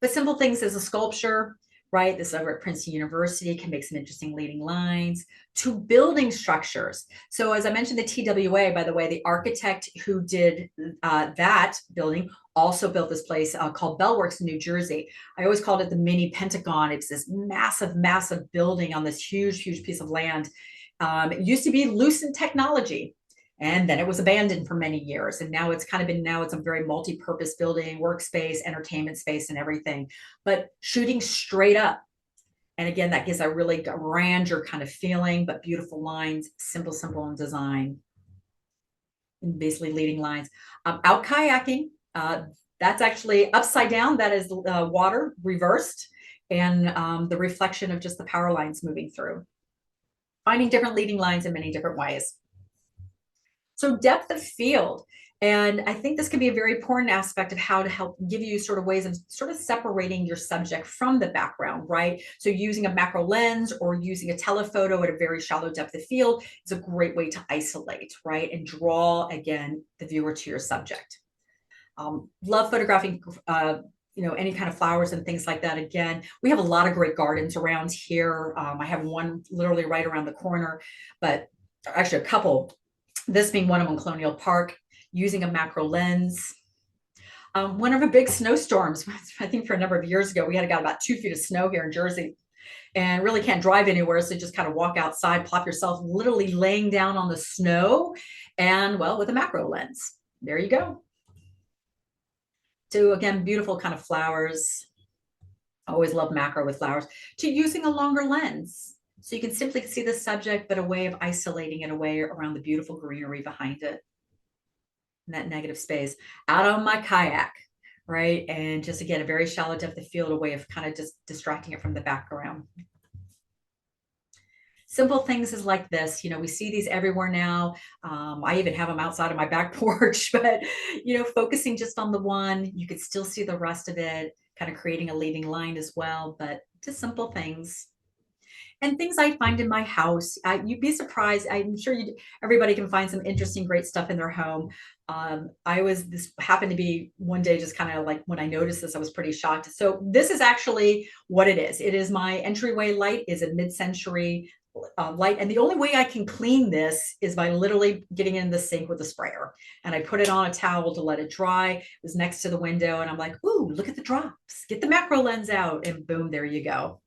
But simple things as a sculpture, right? This over at Princeton University can make some interesting leading lines, to building structures. So as I mentioned, the TWA, by the way, the architect who did that building also built this place called Bellworks in New Jersey. I always called it the mini Pentagon. It's this massive building on this huge piece of land. It used to be Lucent Technology, and then it was abandoned for many years. And now it's a very multi-purpose building, workspace, entertainment space, and everything. But shooting straight up. And again, that gives a really grandeur kind of feeling, but beautiful lines, simple in design. And basically leading lines. Out kayaking, that's actually upside down. That is water reversed, and the reflection of just the power lines moving through. Finding different leading lines in many different ways. So depth of field. And I think this can be a very important aspect of how to help give you sort of ways of sort of separating your subject from the background, right? So using a macro lens or using a telephoto at a very shallow depth of field is a great way to isolate, right? And draw, again, the viewer to your subject. Love photographing any kind of flowers and things like that. Again, we have a lot of great gardens around here. I have one literally right around the corner, but actually a couple, this being one of them, Colonial Park, using a macro lens. One of the big snowstorms, I think for a number of years ago, we got about 2 feet of snow here in Jersey, and really can't drive anywhere. So just kind of walk outside, plop yourself literally laying down on the snow, and well, with a macro lens, there you go. So again, beautiful kind of flowers. I always love macro with flowers. To using a longer lens. So you can simply see the subject, but a way of isolating it away around the beautiful greenery behind it. In that negative space. Out on my kayak, right? And just again, a very shallow depth of field, a way of kind of just distracting it from the background. Simple things is like this. We see these everywhere now. I even have them outside of my back porch, but, focusing just on the one, you could still see the rest of it, kind of creating a leading line as well, but just simple things. And things I find in my house. You'd be surprised. I'm sure everybody can find some interesting, great stuff in their home. This happened to be one day, just kind of like when I noticed this, I was pretty shocked. So this is actually what it is. It is my entryway light, is a mid-century light. And the only way I can clean this is by literally getting in the sink with a sprayer. And I put it on a towel to let it dry. It was next to the window. And I'm like, ooh, look at the drops. Get the macro lens out. And boom, there you go.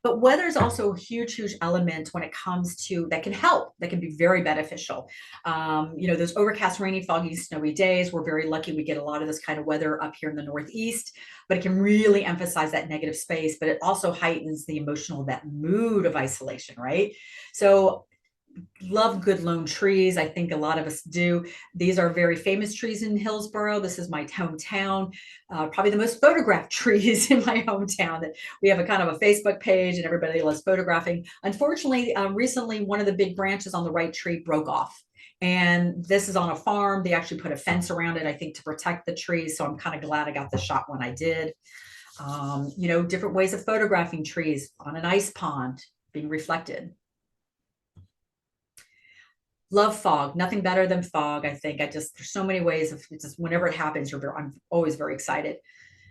But weather is also a huge, huge element when it comes to that can help, that can be very beneficial. Those overcast, rainy, foggy, snowy days, we're very lucky we get a lot of this kind of weather up here in the Northeast, but it can really emphasize that negative space, but it also heightens the emotional, that mood of isolation, right? So love good lone trees. I think a lot of us do. These are very famous trees in Hillsborough. This is my hometown. Probably the most photographed trees in my hometown. That we have a kind of a Facebook page and everybody loves photographing. Unfortunately, recently one of the big branches on the right tree broke off. And this is on a farm. They actually put a fence around it, I think, to protect the trees. So I'm kind of glad I got the shot when I did. Different ways of photographing trees on an ice pond being reflected. Love fog. Nothing better than fog. I think there's so many ways of just whenever it happens, I'm always very excited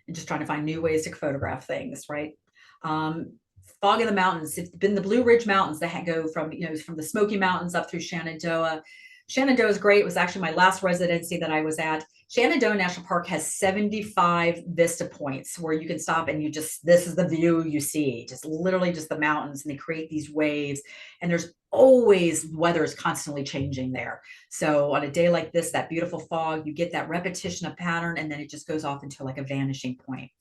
and just trying to find new ways to photograph things, right? Um, Fog in the mountains. It's been the Blue Ridge Mountains that go from the Smoky Mountains up through Shenandoah. Shenandoah is great. It was actually my last residency that I was at. Shenandoah National Park has 75 vista points where you can stop and this is the view you see, just literally just the mountains, and they create these waves. And there's always, weather is constantly changing there. So on a day like this, that beautiful fog, you get that repetition of pattern, and then it just goes off into like a vanishing point.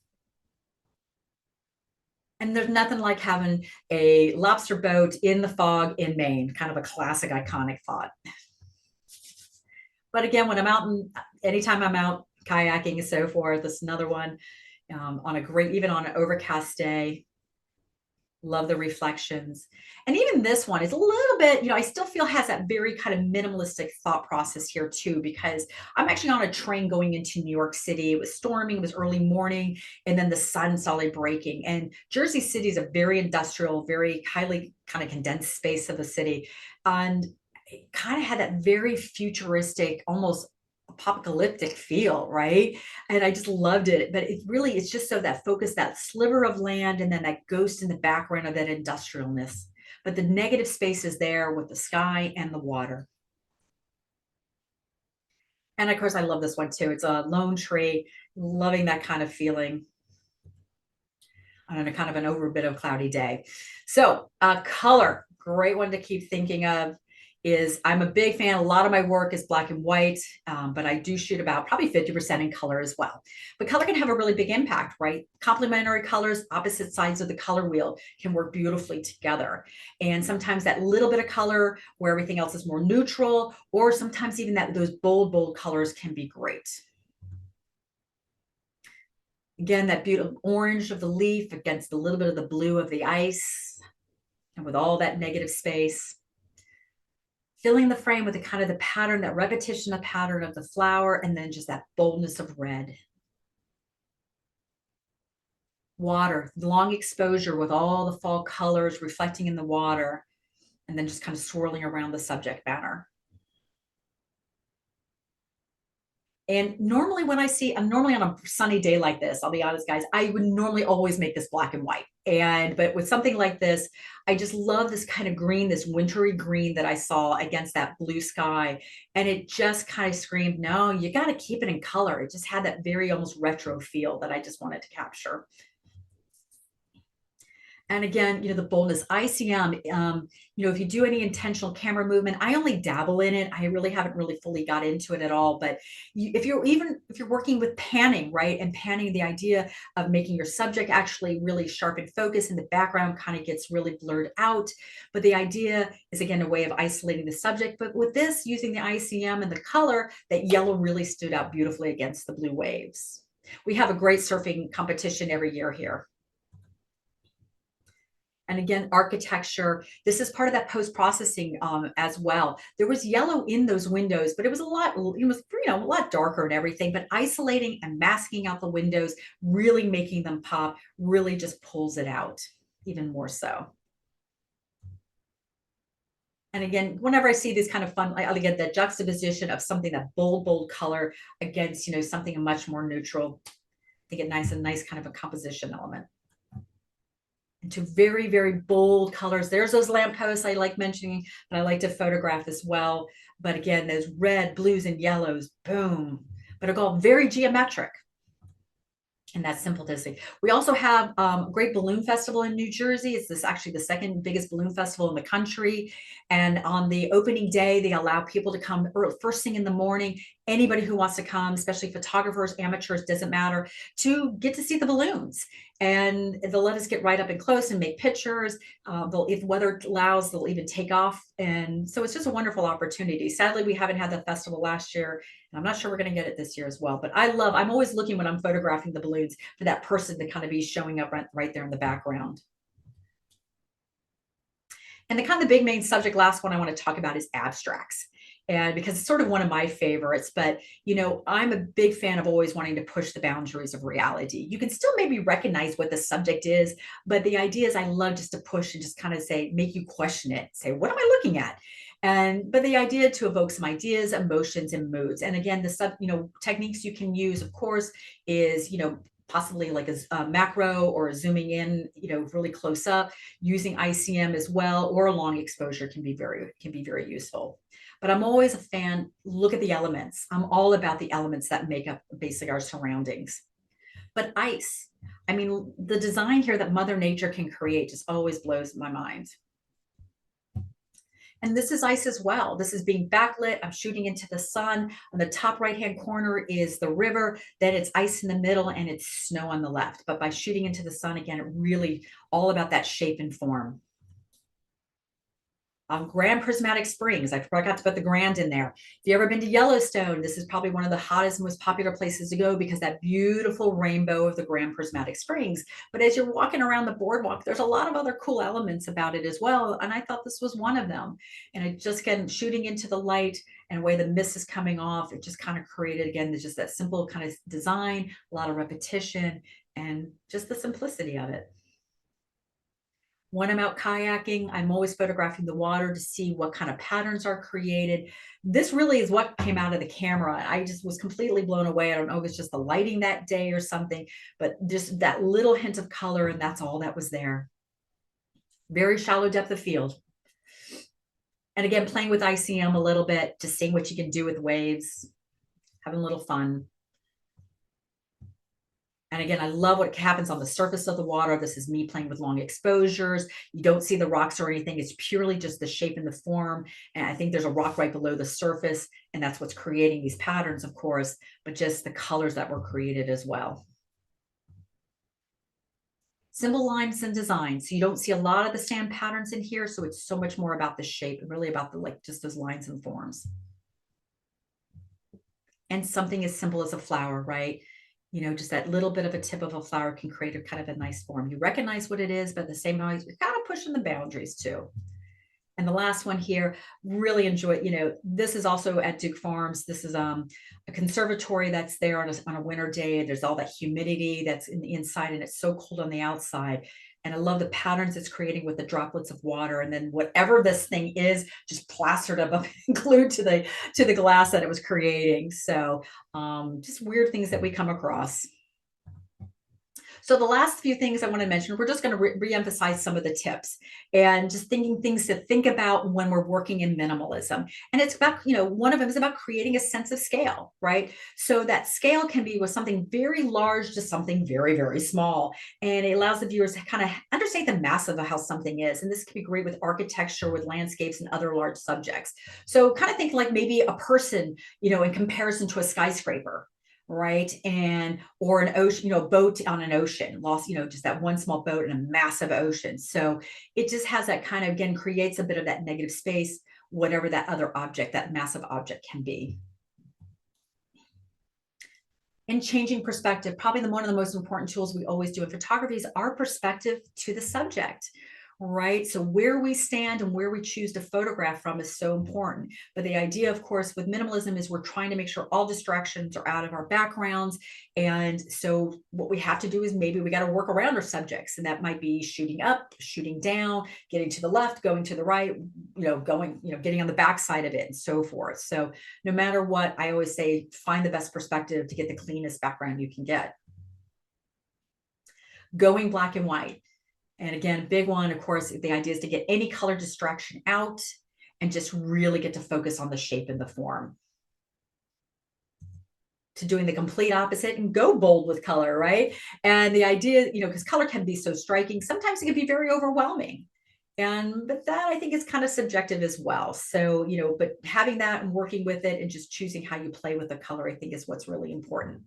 And there's nothing like having a lobster boat in the fog in Maine, kind of a classic, iconic thought. But again, when I'm out, anytime I'm out kayaking and so forth, this is another one. Even on an overcast day, love the reflections. And even this one is a little bit, I still feel has that very kind of minimalistic thought process here too, because I'm actually on a train going into New York City. It was storming, it was early morning, and then the sun started breaking. And Jersey City is a very industrial, very highly kind of condensed space of a city. And it kind of had that very futuristic, almost apocalyptic feel, right? And I just loved it. But it's just so that focus, that sliver of land, and then that ghost in the background of that industrialness. But the negative space is there with the sky and the water. And of course, I love this one too. It's a lone tree, loving that kind of feeling on a kind of an over a bit of a cloudy day. So color, great one to keep thinking of. I'm a big fan. A lot of my work is black and white, but I do shoot about probably 50% in color as well. But color can have a really big impact, right? Complementary colors, opposite sides of the color wheel, can work beautifully together. And sometimes that little bit of color where everything else is more neutral, or sometimes even those bold, bold colors can be great. Again, that beautiful orange of the leaf against a little bit of the blue of the ice, and with all that negative space. Filling the frame with the kind of the pattern, that repetition of pattern of the flower, and then just that boldness of red. Water, long exposure with all the fall colors reflecting in the water, and then just kind of swirling around the subject matter. And normally I'm normally on a sunny day like this, I'll be honest, guys, I would normally always make this black and white. But with something like this, I just love this kind of green, this wintry green that I saw against that blue sky. And it just kind of screamed, no, you got to keep it in color. It just had that very almost retro feel that I just wanted to capture. And again, the boldness, ICM, if you do any intentional camera movement, I only dabble in it. I really haven't really fully got into it at all. But if you're working with panning, right, and panning, the idea of making your subject actually really sharp in focus and the background kind of gets really blurred out. But the idea is, again, a way of isolating the subject. But with this, using the ICM and the color, that yellow really stood out beautifully against the blue waves. We have a great surfing competition every year here. And again, architecture, this is part of that post-processing as well. There was yellow in those windows, but it was a lot darker and everything, but isolating and masking out the windows, really making them pop, really just pulls it out even more so. And again, whenever I see these kind of fun, I get that juxtaposition of something that bold color against, something much more neutral. I think a nice kind of a composition element. Into very bold colors. There's those lampposts I like mentioning that I like to photograph as well. But again, those red, blues, and yellows, boom. But it's all very geometric. And that's simplicity. We also have a great balloon festival in New Jersey. It's actually the second biggest balloon festival in the country. And on the opening day, they allow people to come first thing in the morning. Anybody who wants to come, especially photographers, amateurs, doesn't matter, to get to see the balloons. And they'll let us get right up and close and make pictures. If weather allows, they'll even take off. And so it's just a wonderful opportunity. Sadly, we haven't had the festival last year. And I'm not sure we're going to get it this year as well. But I'm always looking when I'm photographing the balloons for that person to kind of be showing up right there in the background. And the kind of the big main subject, last one I want to talk about is abstracts. And because it's sort of one of my favorites, but I'm a big fan of always wanting to push the boundaries of reality. You can still maybe recognize what the subject is, but the idea is I love just to push and just kind of say, make you question it, say, what am I looking at? But the idea to evoke some ideas, emotions, and moods. And again, the techniques you can use, of course, is possibly like a macro or zooming in, really close up, using ICM as well, or a long exposure can be very useful. But I'm always a fan, look at the elements. I'm all about the elements that make up basically our surroundings. But ice, I mean, the design here that Mother Nature can create just always blows my mind. And this is ice as well. This is being backlit. I'm shooting into the sun. On the top right-hand corner is the river. Then it's ice in the middle and it's snow on the left. But by shooting into the sun, again, it really all about that shape and form. Grand Prismatic Springs. I forgot to put the Grand in there. If you've ever been to Yellowstone, this is probably one of the hottest, most popular places to go because that beautiful rainbow of the Grand Prismatic Springs. But as you're walking around the boardwalk, there's a lot of other cool elements about it as well. And I thought this was one of them. And it just, again, shooting into the light and the way the mist is coming off, it just kind of created, again, just that simple kind of design, a lot of repetition, and just the simplicity of it. When I'm out kayaking, I'm always photographing the water to see what kind of patterns are created. This really is what came out of the camera. I just was completely blown away. I don't know if it's just the lighting that day or something, but just that little hint of color, and that's all that was there. Very shallow depth of field. And again, playing with ICM a little bit, just seeing what you can do with waves, having a little fun. And again, I love what happens on the surface of the water. This is me playing with long exposures. You don't see the rocks or anything. It's purely just the shape and the form. And I think there's a rock right below the surface, and that's what's creating these patterns, of course, but just the colors that were created as well. Symbol lines and designs. So you don't see a lot of the sand patterns in here. So it's so much more about the shape and really about just those lines and forms. And something as simple as a flower, right? Just that little bit of a tip of a flower can create a kind of a nice form. You recognize what it is, but at the same time, you're kind of pushing the boundaries too. And the last one here, really enjoy, this is also at Duke Farms. This is a conservatory that's there on a winter day. There's all that humidity that's in the inside and it's so cold on the outside. And I love the patterns it's creating with the droplets of water. And then whatever this thing is, just plastered up and glued to the glass that it was creating. So just weird things that we come across. So the last few things I want to mention, we're just going to re-emphasize some of the tips and just things to think about when we're working in minimalism. And it's about, one of them is about creating a sense of scale, right? So that scale can be with something very large to something very small. And it allows the viewers to kind of understand the mass of how something is. And this can be great with architecture, with landscapes and other large subjects. So kind of think like maybe a person, in comparison to a skyscraper, right? Or an ocean, boat on an ocean, just that one small boat in a massive ocean. So it just has that kind of, again, creates a bit of that negative space, whatever that other object, that massive object can be. And changing perspective, probably one of the most important tools we always do in photography is our perspective to the subject. right? So where we stand and where we choose to photograph from is so important. But the idea, of course, with minimalism is we're trying to make sure all distractions are out of our backgrounds. And so what we have to do is maybe we got to work around our subjects. And that might be shooting up, shooting down, getting to the left, going to the right, going, getting on the back side of it and so forth. So no matter what, I always say, find the best perspective to get the cleanest background you can get. Going black and white. And again, big one, of course, the idea is to get any color distraction out and just really get to focus on the shape and the form. To doing the complete opposite and go bold with color, right? And the idea, because color can be so striking, sometimes it can be very overwhelming. But that I think is kind of subjective as well. So, but having that and working with it and just choosing how you play with the color, I think is what's really important.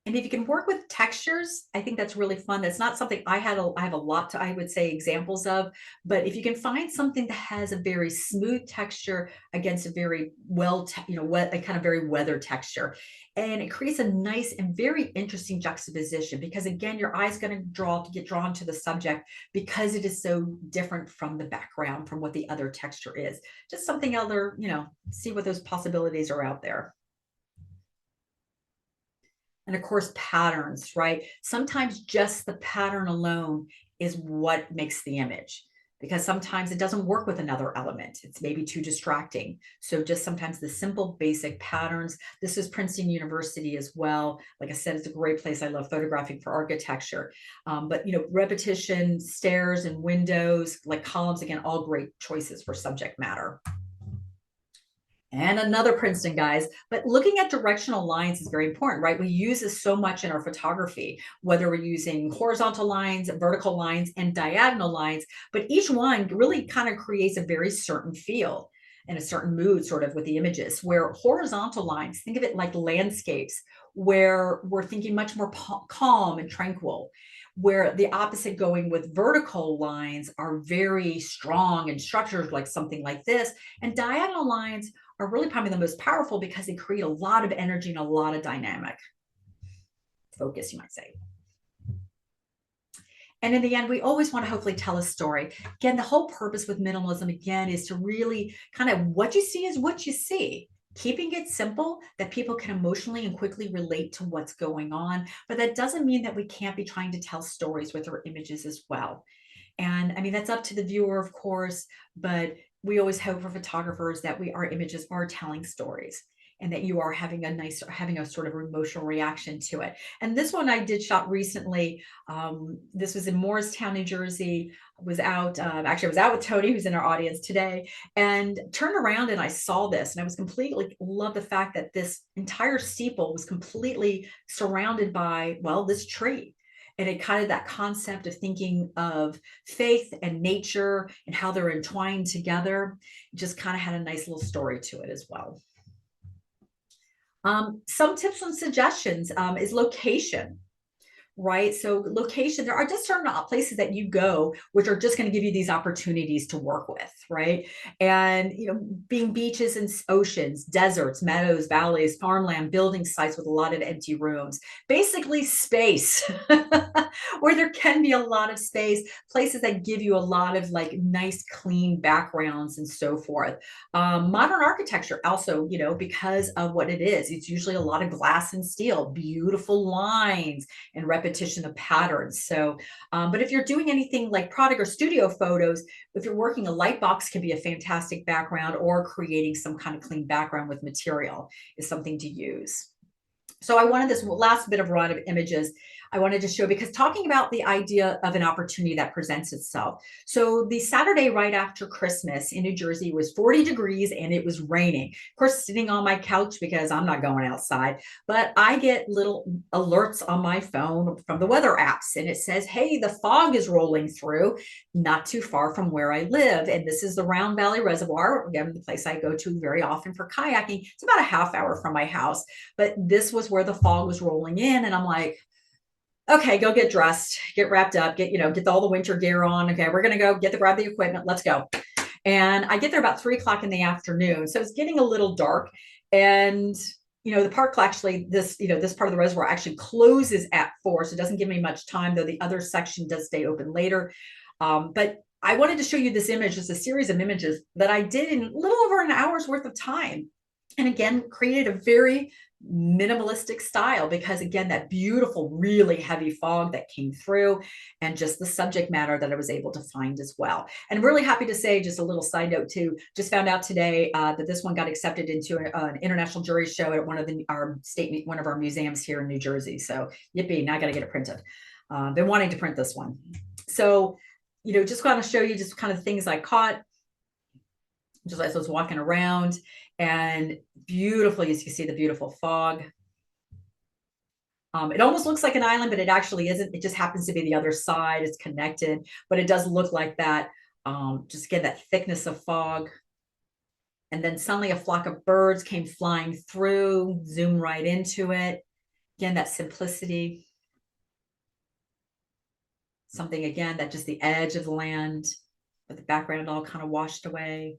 And if you can work with textures, I think that's really fun. That's not something I have a lot to, I would say, examples of, but if you can find something that has a very smooth texture against a very wet, a kind of very weathered texture, and it creates a nice and very interesting juxtaposition, because again, your eye's going to get drawn to the subject because it is so different from the background, from what the other texture is. Just something other, see what those possibilities are out there. And of course, patterns, right? Sometimes just the pattern alone is what makes the image, because sometimes it doesn't work with another element. It's maybe too distracting. So just sometimes the simple basic patterns. This is Princeton University as well. Like I said, it's a great place. I love photographing for architecture. But repetition, stairs and windows, like columns, again, all great choices for subject matter. And another Princeton, guys. But looking at directional lines is very important, right? We use this so much in our photography, whether we're using horizontal lines, vertical lines, and diagonal lines, but each one really kind of creates a very certain feel and a certain mood sort of with the images. Where horizontal lines, think of it like landscapes, where we're thinking much more calm and tranquil, where the opposite, going with vertical lines, are very strong and structured, like something like this. And diagonal lines are really probably the most powerful because they create a lot of energy and a lot of dynamic focus, you might say. And in the end, we always want to hopefully tell a story. Again, the whole purpose with minimalism, again, is to really kind of, what you see is what you see. Keeping it simple, that people can emotionally and quickly relate to what's going on. But that doesn't mean that we can't be trying to tell stories with our images as well. And I mean, that's up to the viewer, of course, but we always hope for photographers that our images are telling stories, and that you are having a sort of emotional reaction to it. And this one I did shot recently. This was in Morristown, New Jersey. I was out, actually I was out with Tony, who's in our audience today, and turned around and I saw this, and I was completely, love the fact that this entire steeple was completely surrounded by, well, this tree. And it kind of, that concept of thinking of faith and nature and how they're entwined together, just kind of had a nice little story to it as well. Some tips and suggestions is location. Right. So location, there are just certain places that you go, which are just going to give you these opportunities to work with. Right. And, being beaches and oceans, deserts, meadows, valleys, farmland, building sites with a lot of empty rooms, basically space where there can be a lot of space, places that give you a lot of like nice, clean backgrounds and so forth. Modern architecture also, because of what it is, it's usually a lot of glass and steel, beautiful lines and repetition of patterns. So, but if you're doing anything like product or studio photos, if you're working, a light box can be a fantastic background, or creating some kind of clean background with material is something to use. So I wanted this last bit of run of images I wanted to show, because talking about the idea of an opportunity that presents itself. So the Saturday right after Christmas in New Jersey was 40 degrees and it was raining. Of course, sitting on my couch because I'm not going outside, but I get little alerts on my phone from the weather apps, and it says, hey, the fog is rolling through not too far from where I live. And this is the Round Valley Reservoir, again, the place I go to very often for kayaking. It's about a half hour from my house, but this was where the fog was rolling in. And I'm like, okay, go get dressed, get wrapped up, get all the winter gear on. Okay, we're going to go grab the equipment. Let's go. And I get there about 3 o'clock in the afternoon. So it's getting a little dark. And the park actually, this part of the reservoir actually closes at 4, so it doesn't give me much time, though the other section does stay open later. But I wanted to show you this image, just a series of images that I did in a little over an hour's worth of time. And again, created a very minimalistic style because, again, that beautiful, really heavy fog that came through and just the subject matter that I was able to find as well. And I'm really happy to say, just a little side note too, just found out today that this one got accepted into an international jury show at one of our museums here in New Jersey. So yippee, now I got to get it printed. Been wanting to print this one. So, just want to show you just kind of things I caught just as I was walking around, and beautifully, as you can see, the beautiful fog. It almost looks like an island, but it actually isn't. It just happens to be the other side. It's connected, but it does look like that. Just get that thickness of fog. And then suddenly a flock of birds came flying through, zoom right into it. Again, that simplicity. Something, again, that just the edge of the land, but the background all kind of washed away.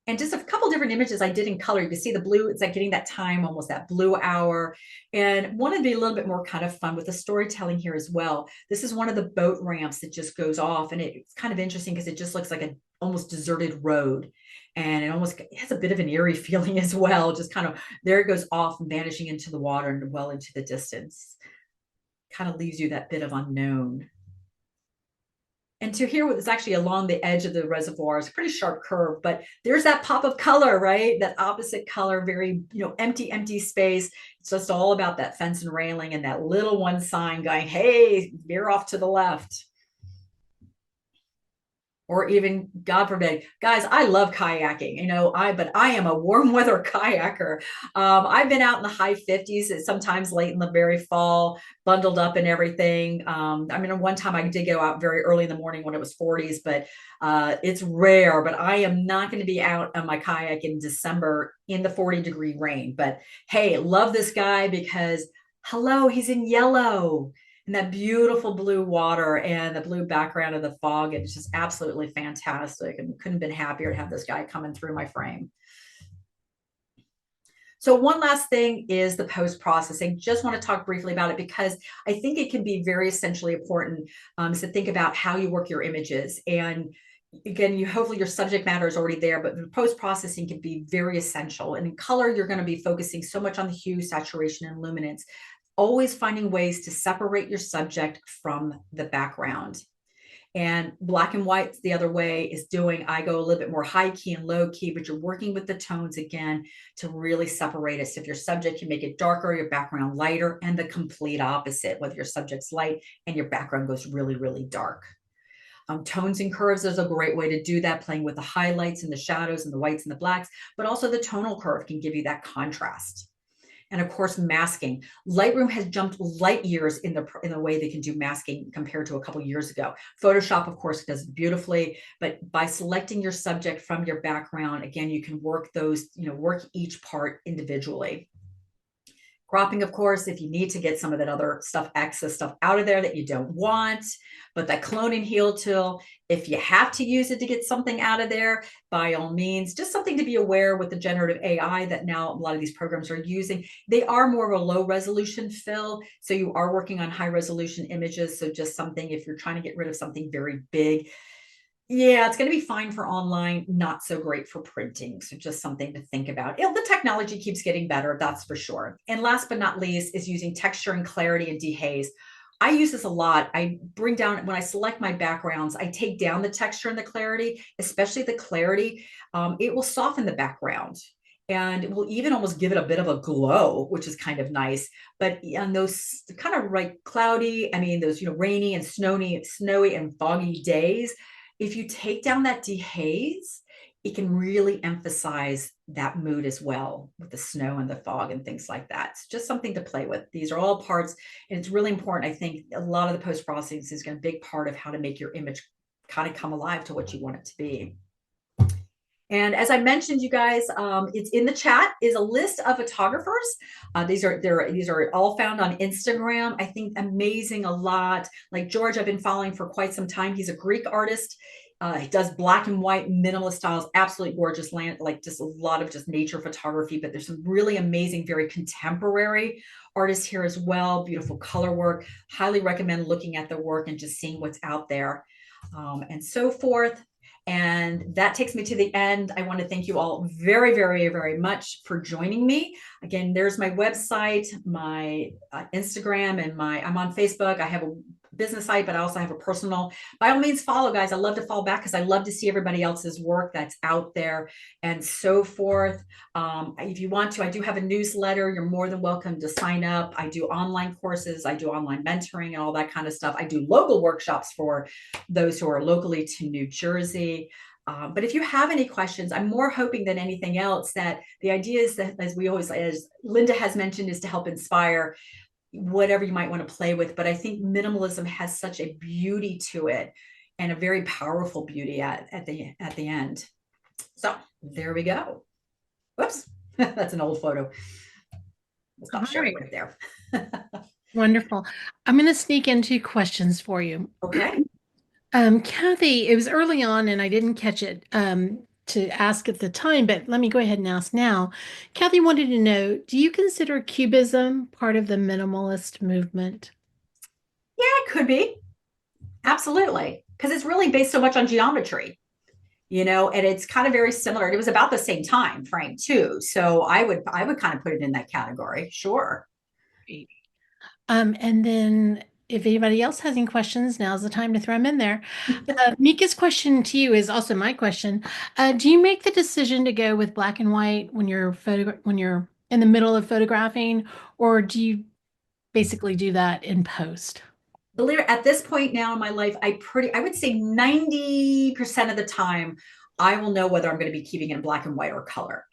And just a couple different images I did in color. You can see the blue, it's like getting that time, almost that blue hour. And wanted to be a little bit more kind of fun with the storytelling here as well. This is one of the boat ramps that just goes off. And it's kind of interesting because it just looks like an almost deserted road. And it has a bit of an eerie feeling as well. Just kind of, there it goes off and vanishing into the water and well into the distance. Kind of leaves you that bit of unknown. And to here, it's actually along the edge of the reservoir. It's a pretty sharp curve, but there's that pop of color, right? That opposite color, very, empty space. It's just all about that fence and railing and that little one sign going, hey, veer off to the left. Or even, God forbid, guys, I love kayaking, but I am a warm weather kayaker. I've been out in the high 50s, sometimes late in the very fall, bundled up and everything. One time I did go out very early in the morning when it was 40s, but it's rare. But I am not going to be out on my kayak in December in the 40-degree rain. But hey, love this guy because, hello, he's in yellow. And that beautiful blue water and the blue background of the fog. It's just absolutely fantastic. And couldn't have been happier to have this guy coming through my frame. So one last thing is the post-processing. Just want to talk briefly about it because I think it can be very essentially important to think about how you work your images. And again, hopefully your subject matter is already there, but the post-processing can be very essential. And in color, you're going to be focusing so much on the hue, saturation, and luminance. Always finding ways to separate your subject from the background. And black and white the other way is I go a little bit more high key and low key, but you're working with the tones again to really separate it. So if your subject, you make it darker, your background lighter, and the complete opposite, whether your subject's light and your background goes really, really dark. Tones and curves is a great way to do that, playing with the highlights and the shadows and the whites and the blacks, but also the tonal curve can give you that contrast. And of course, masking. Lightroom has jumped light years in the way they can do masking compared to a couple years ago. Photoshop, of course, does it beautifully, but by selecting your subject from your background, again, you can work those, work each part individually. Cropping, of course, if you need to get some of that other stuff, excess stuff out of there that you don't want. But that clone and heal tool, if you have to use it to get something out of there, by all means, just something to be aware with the generative AI that now a lot of these programs are using. They are more of a low resolution fill. So you are working on high resolution images. So just something, if you're trying to get rid of something very big, yeah, it's going to be fine for online, not so great for printing. So just something to think about. The technology keeps getting better, that's for sure. And last but not least is using texture and clarity and dehaze. I use this a lot. I bring down, when I select my backgrounds, I take down the texture and the clarity, especially the clarity. It will soften the background. And it will even almost give it a bit of a glow, which is kind of nice. But on those kind of cloudy, those, rainy and snowy and foggy days, if you take down that dehaze, it can really emphasize that mood as well with the snow and the fog and things like that. It's just something to play with. These are all parts, and it's really important. I think a lot of the post-processing is a big part of how to make your image kind of come alive to what you want it to be. And as I mentioned, you guys, it's in the chat is a list of photographers. These are all found on Instagram. I think amazing a lot. Like George, I've been following for quite some time. He's a Greek artist. He does black and white minimalist styles, absolutely gorgeous land, like just a lot of just nature photography. But there's some really amazing, very contemporary artists here as well. Beautiful color work. Highly recommend looking at the work and just seeing what's out there, and so forth. And that takes me to the end. I want to thank you all very, very, very much for joining me. Again, there's my website, my Instagram, and I'm on Facebook. I have a business site, but I also have a personal. By all means, follow, guys. I love to follow back because I love to see everybody else's work that's out there and so forth. If you want to, I do have a newsletter. You're more than welcome to sign up. I do online courses. I do online mentoring and all that kind of stuff. I do local workshops for those who are locally to New Jersey. But if you have any questions, I'm more hoping than anything else that the idea is that, as Linda has mentioned, is to help inspire whatever you might want to play with. But I think minimalism has such a beauty to it, and a very powerful beauty at the end. So there we go. Whoops, that's an old photo. We'll stop sharing right there. Wonderful. I'm going to sneak in 2 questions for you. Okay. Kathy, it was early on and I didn't catch it to ask at the time, but let me go ahead and ask now. Kathy wanted to know, do you consider Cubism part of the minimalist movement? Yeah, it could be. Absolutely. Because it's really based so much on geometry, and it's kind of very similar. It was about the same time frame too. So I would kind of put it in that category. Sure. And then if anybody else has any questions, now's the time to throw them in there. Mika's question to you is also my question. Do you make the decision to go with black and white when you're in the middle of photographing, or do you basically do that in post? Believe it, at this point now in my life, I would say 90% of the time, I will know whether I'm going to be keeping it in black and white or color.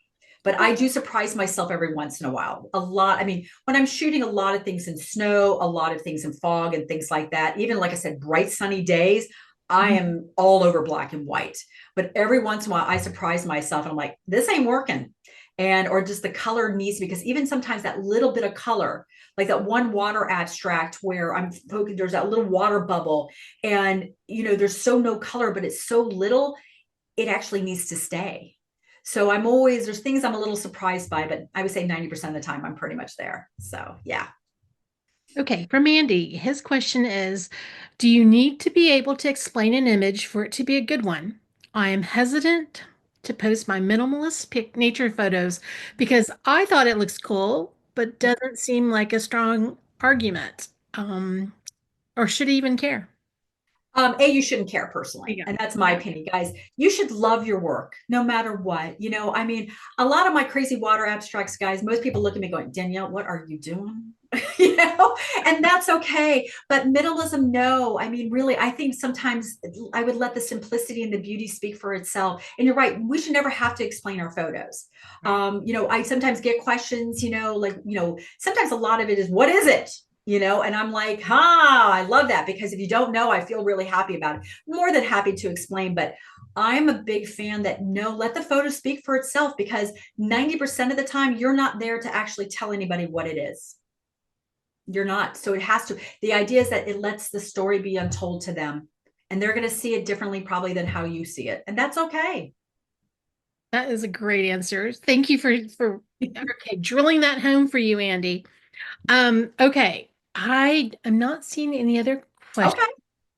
But I do surprise myself every once in a while. A lot. I mean, when I'm shooting a lot of things in snow, a lot of things in fog and things like that, even like I said, bright sunny days, I am all over black and white. But every once in a while, I surprise myself and I'm like, this ain't working. Or just the color needs, because even sometimes that little bit of color, like that one water abstract where I'm poking, there's that little water bubble, and there's so no color, but it's so little, it actually needs to stay. So there's things I'm a little surprised by, but I would say 90% of the time I'm pretty much there. So yeah. Okay, from Andy, his question is, do you need to be able to explain an image for it to be a good one? I am hesitant to post my minimalist nature photos because I thought it looks cool, but doesn't seem like a strong argument. Or should even care? You shouldn't care personally. Yeah. And that's my opinion, guys. You should love your work no matter what. I mean, a lot of my crazy water abstracts, guys, most people look at me going, Danielle, what are you doing? And that's okay. But minimalism, no. I mean, really, I think sometimes I would let the simplicity and the beauty speak for itself. And you're right, we should never have to explain our photos. I sometimes get questions, sometimes a lot of it is, what is it? And I'm like, I love that, because if you don't know, I feel really happy about it. More than happy to explain, but I'm a big fan that no, let the photo speak for itself, because 90% of the time you're not there to actually tell anybody what it is. You're not. So it has to, the idea is that it lets the story be untold to them, and they're going to see it differently probably than how you see it. And that's okay. That is a great answer. Thank you for okay, drilling that home for you, Andy. Okay. I am not seeing any other questions. Okay.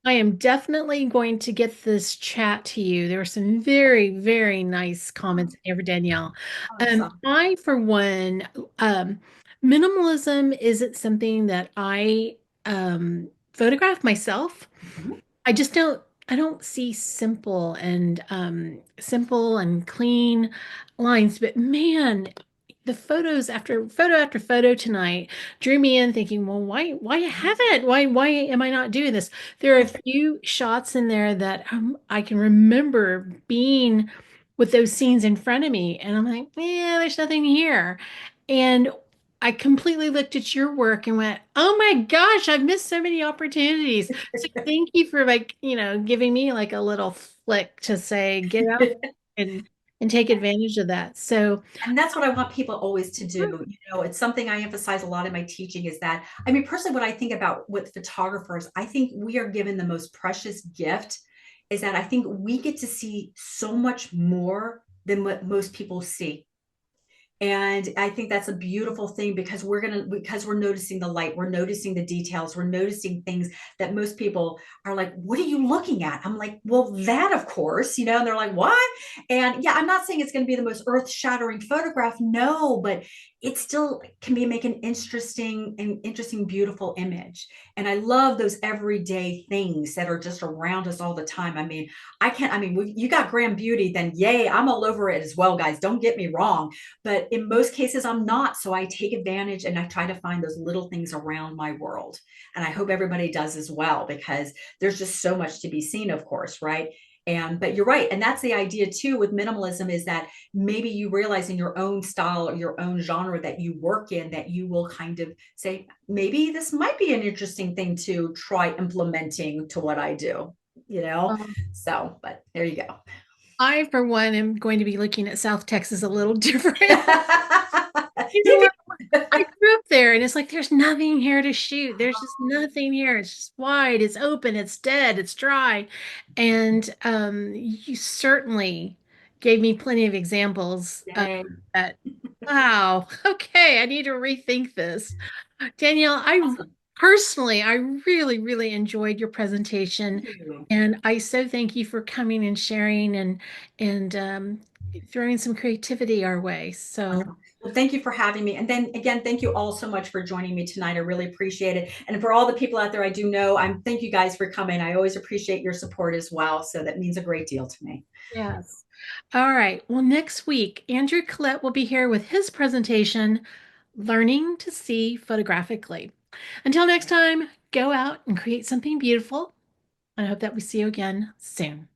I am definitely going to get this chat to you. There were some very, very nice comments here for Danielle. Awesome. I, for one, um, minimalism isn't something that I photograph myself. Mhm. I don't see simple and clean lines, but man, the photos after photo tonight drew me in thinking, well, why have it? Why am I not doing this? There are a few shots in there that I can remember being with those scenes in front of me, and I'm like, yeah, there's nothing here. And I completely looked at your work and went, oh my gosh, I've missed so many opportunities. So thank you for giving me like a little flick to say, get out and take advantage of that. So And that's what I want people always to do. It's something I emphasize a lot in my teaching, is that, I mean, personally, what I think about with photographers, I think we are given the most precious gift is that I think we get to see so much more than what most people see. And I think that's a beautiful thing because we're noticing the light, we're noticing the details, we're noticing things that most people are like, what are you looking at? I'm like, well, that of course, and they're like, what? And yeah, I'm not saying it's going to be the most earth-shattering photograph, no, but it still can be make an interesting, beautiful image. And I love those everyday things that are just around us all the time. You got grand beauty, then yay, I'm all over it as well, guys. Don't get me wrong, but in most cases, I'm not. So I take advantage and I try to find those little things around my world. And I hope everybody does as well, because there's just so much to be seen, of course, right? But you're right. And that's the idea too with minimalism, is that maybe you realize in your own style or your own genre that you work in, that you will kind of say, maybe this might be an interesting thing to try implementing to what I do, you know? Um, So, but there you go. I, for one, am going to be looking at South Texas a little different. You know You what? I grew up there and it's like there's nothing here to shoot. There's just nothing here. It's just wide, it's open, it's dead, it's dry. And you certainly gave me plenty of examples of can. that. Wow, okay, I need to rethink this. Danielle, Awesome. I really, really enjoyed your presentation, Thank you. and I so thank you for coming and sharing and throwing some creativity our way. So. Wonderful. Well, thank you for having me. And then again, thank you all so much for joining me tonight. I really appreciate it. And for all the people out there I do know, thank you guys for coming. I always appreciate your support as well. So that means a great deal to me. Yes. All right. Well, next week, Andrew Collette will be here with his presentation, Learning to See Photographically. Until next time, go out and create something beautiful. I hope that we see you again soon.